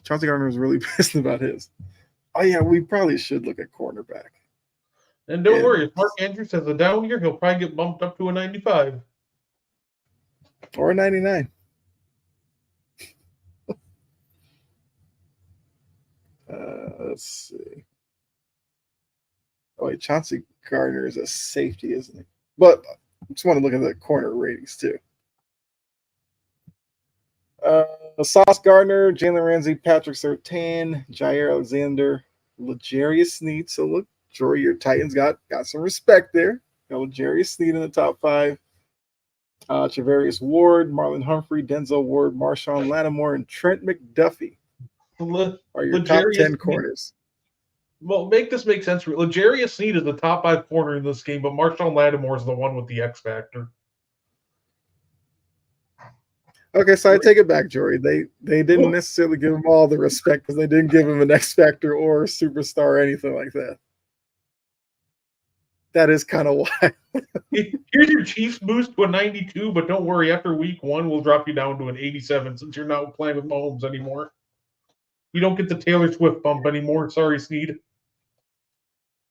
S1: Chauncey Gardner was really pissed about his. Oh yeah, we probably should look at cornerback.
S2: And don't worry, if Mark Andrews has a down year, he'll probably get bumped up to a 95.
S1: Or a 99. Let's see. Oh wait, Chauncey Gardner is a safety, isn't he? But I just want to look at the corner ratings too. Sauce Gardner, Jalen Ramsey, Patrick Surtain, Jair Alexander, L'Jarius Sneed. So look, Jory, your Titans got some respect there. L'Jarius Sneed in the top 5. Travarius Ward, Marlon Humphrey, Denzel Ward, Marshawn Lattimore, and Trent McDuffie are your top 10 corners.
S2: Well, make this make sense. L'Jarius Sneed is the top 5 corner in this game, but Marshawn Lattimore is the one with the X factor.
S1: Okay, so I take it back, Jory. They didn't necessarily give him all the respect because they didn't give him an X factor or a superstar or anything like that. That is kind of why.
S2: Here's your Chiefs boost to a 92, but don't worry. After week 1, we'll drop you down to an 87 since you're not playing with Mahomes anymore. You don't get the Taylor Swift bump anymore. Sorry, Sneed.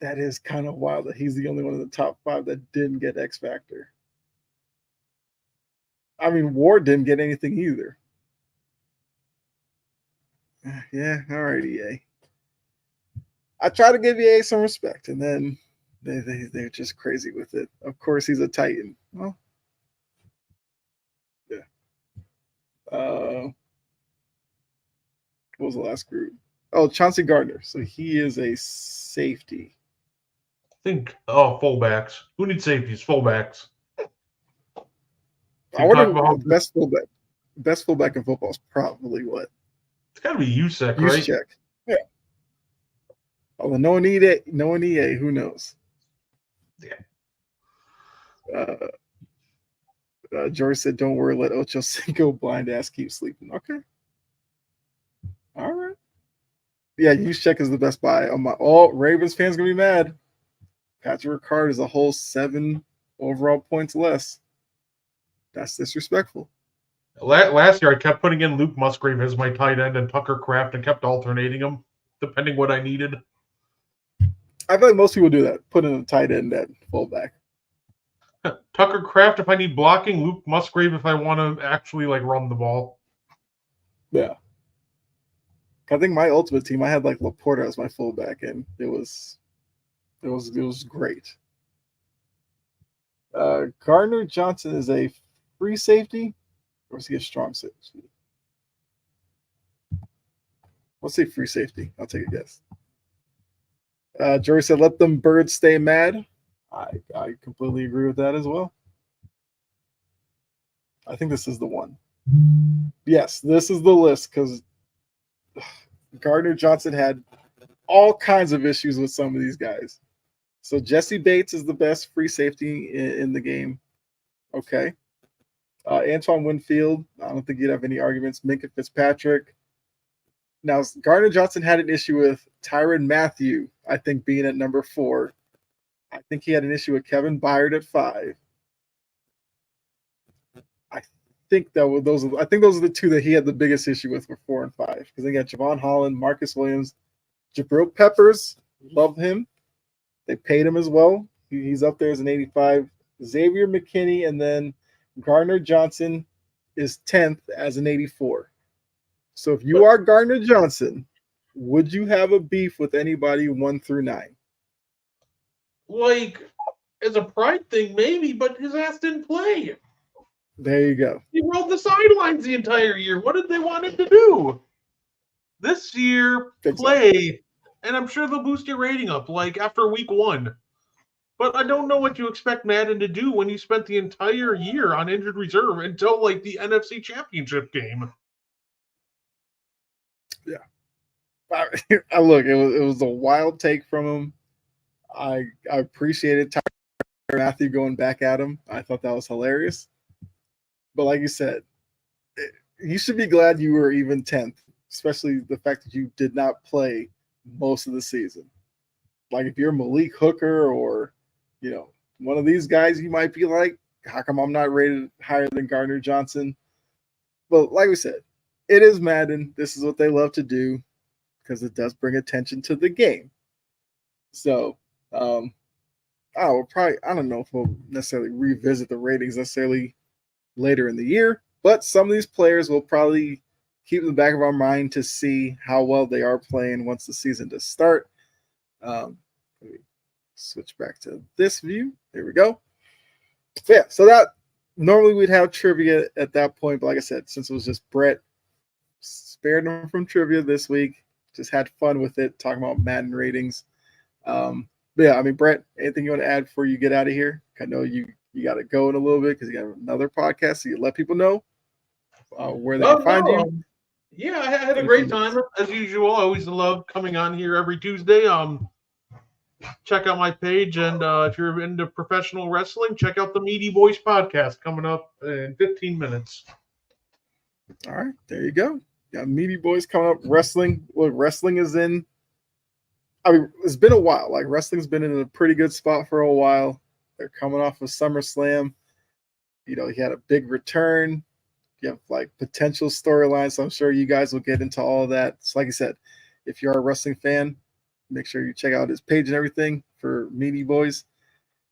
S1: That is kind of wild that he's the only one in the top 5 that didn't get X factor. I mean, Ward didn't get anything either. Yeah, all right, EA. I try to give EA some respect, and then they're just crazy with it. Of course, he's a Titan. Well, yeah. What was the last group? Oh, Chauncey Gardner. So he is a safety.
S2: Fullbacks. Who needs safeties? Fullbacks.
S1: I wonder what the best fullback in football is probably what?
S2: It's got to be Juszczyk, right?
S1: Juszczyk. Yeah. Although no one EA, who knows?
S2: Yeah.
S1: George said, "Don't worry, let Ocho Cinco blind ass keep sleeping." Okay. All right. Yeah, Juszczyk is the best buy. Ravens fans gonna be mad. Patrick Ricard is a whole 7 overall points less. That's disrespectful.
S2: Last year, I kept putting in Luke Musgrave as my tight end and Tucker Kraft and kept alternating them, depending what I needed.
S1: I feel like most people do that. Put in a tight end at fullback.
S2: Tucker Kraft if I need blocking, Luke Musgrave if I want to actually run the ball.
S1: Yeah. I think my ultimate team, I had Laporta as my fullback, and it was great. Gardner Johnson is a free safety, or is he a strong safety? Let's say free safety. I'll take a guess. Jory said, "Let them birds stay mad." I completely agree with that as well. I think this is the one. Yes, this is the list because Gardner Johnson had all kinds of issues with some of these guys. So Jesse Bates is the best free safety in the game. Okay. Antoine Winfield, I don't think you'd have any arguments. Minka Fitzpatrick. Now, Gardner Johnson had an issue with Tyrann Mathieu, I think, being at number 4. I think he had an issue with Kevin Byard at 5. I think those are the two that he had the biggest issue with, were 4 and 5. Because they got Javon Holland, Marcus Williams, Jabril Peppers, love him. They paid him as well. He's up there as an 85. Xavier McKinney, and then Gardner Johnson is 10th as an 84. So if you are Gardner Johnson, would you have a beef with anybody 1 through 9?
S2: Like, as a pride thing, maybe, but his ass didn't play.
S1: There you go.
S2: He rode the sidelines the entire year. What did they want him to do? This year, play, and I'm sure they'll boost your rating up, like, after week 1. But I don't know what you expect Madden to do when you spent the entire year on injured reserve until, like, the NFC Championship game.
S1: Yeah. Look, it was a wild take from him. I appreciated Tyrann Mathieu going back at him. I thought that was hilarious. But like you said, you should be glad you were even 10th, especially the fact that you did not play most of the season. Like if you're Malik Hooker or, one of these guys, you might be like, how come I'm not rated higher than Gardner Johnson? But like we said, it is Madden. This is what they love to do because it does bring attention to the game. So, I don't know if we'll necessarily revisit the ratings necessarily later in the year, but some of these players will probably keep in the back of our mind to see how well they are playing once the season does start. Let me switch back to this view. There we go. Yeah, so that normally we'd have trivia at that point, but like I said, since it was just Brett, spared him from trivia this week. Just had fun with it, talking about Madden ratings. But yeah, I mean, Brett, anything you want to add before you get out of here? I know you got to go in a little bit because you got another podcast, so you let people know where they can find you.
S2: Yeah, I had a great time as usual. I always love coming on here every Tuesday. Check out my page, and if you're into professional wrestling, check out the Meaty Boys podcast coming up in 15 minutes.
S1: All right, there you go. Got Meaty Boys coming up. Wrestling. Look, wrestling is in. I mean, it's been a while. Like wrestling's been in a pretty good spot for a while. They're coming off of SummerSlam. He had a big return. You have like potential storylines. So I'm sure you guys will get into all of that. So like I said, if you're a wrestling fan, make sure you check out his page and everything for Meaty Boys.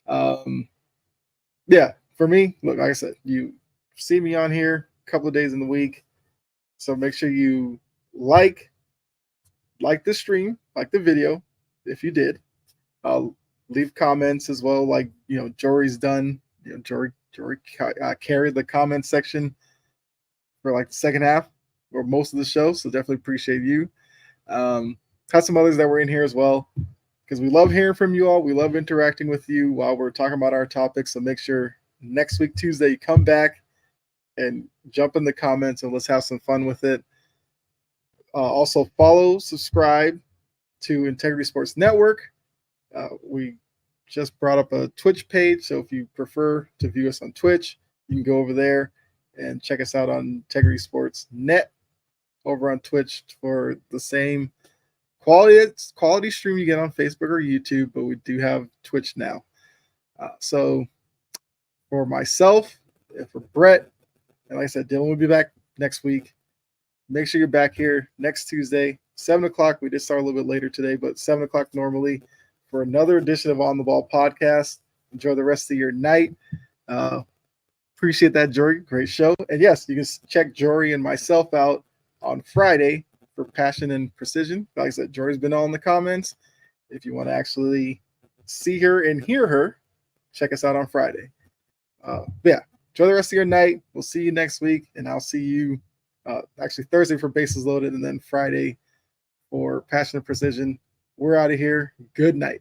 S1: Yeah, for me, look, like I said, you see me on here a couple of days in the week. So make sure you like the stream, like the video, if you did. Leave comments as well, like Jory's done. Jory carried the comment section for like the second half or most of the show, so definitely appreciate you. Had some others that were in here as well because we love hearing from you all. We love interacting with you while we're talking about our topics. So make sure next week Tuesday you come back and jump in the comments and let's have some fun with it. Also follow, subscribe to Integrity Sports Network. We just brought up a Twitch page, so if you prefer to view us on Twitch, you can go over there and check us out on Integrity Sports Net over on Twitch for the same quality stream you get on Facebook or YouTube, but we do have Twitch now. So for myself and for Brett, and like I said, Dylan will be back next week. Make sure you're back here next Tuesday, 7 o'clock. We did start a little bit later today, but 7 o'clock normally for another edition of On the Ball Podcast. Enjoy the rest of your night. Appreciate that, Jory. Great show. And yes, you can check Jory and myself out on Friday for Passion and Precision. Like I said, Jory's been all in the comments. If you want to actually see her and hear her, check us out on Friday. Yeah, enjoy the rest of your night. We'll see you next week, and I'll see you actually Thursday for Bases Loaded, and then Friday for Passion and Precision. We're out of here. Good night.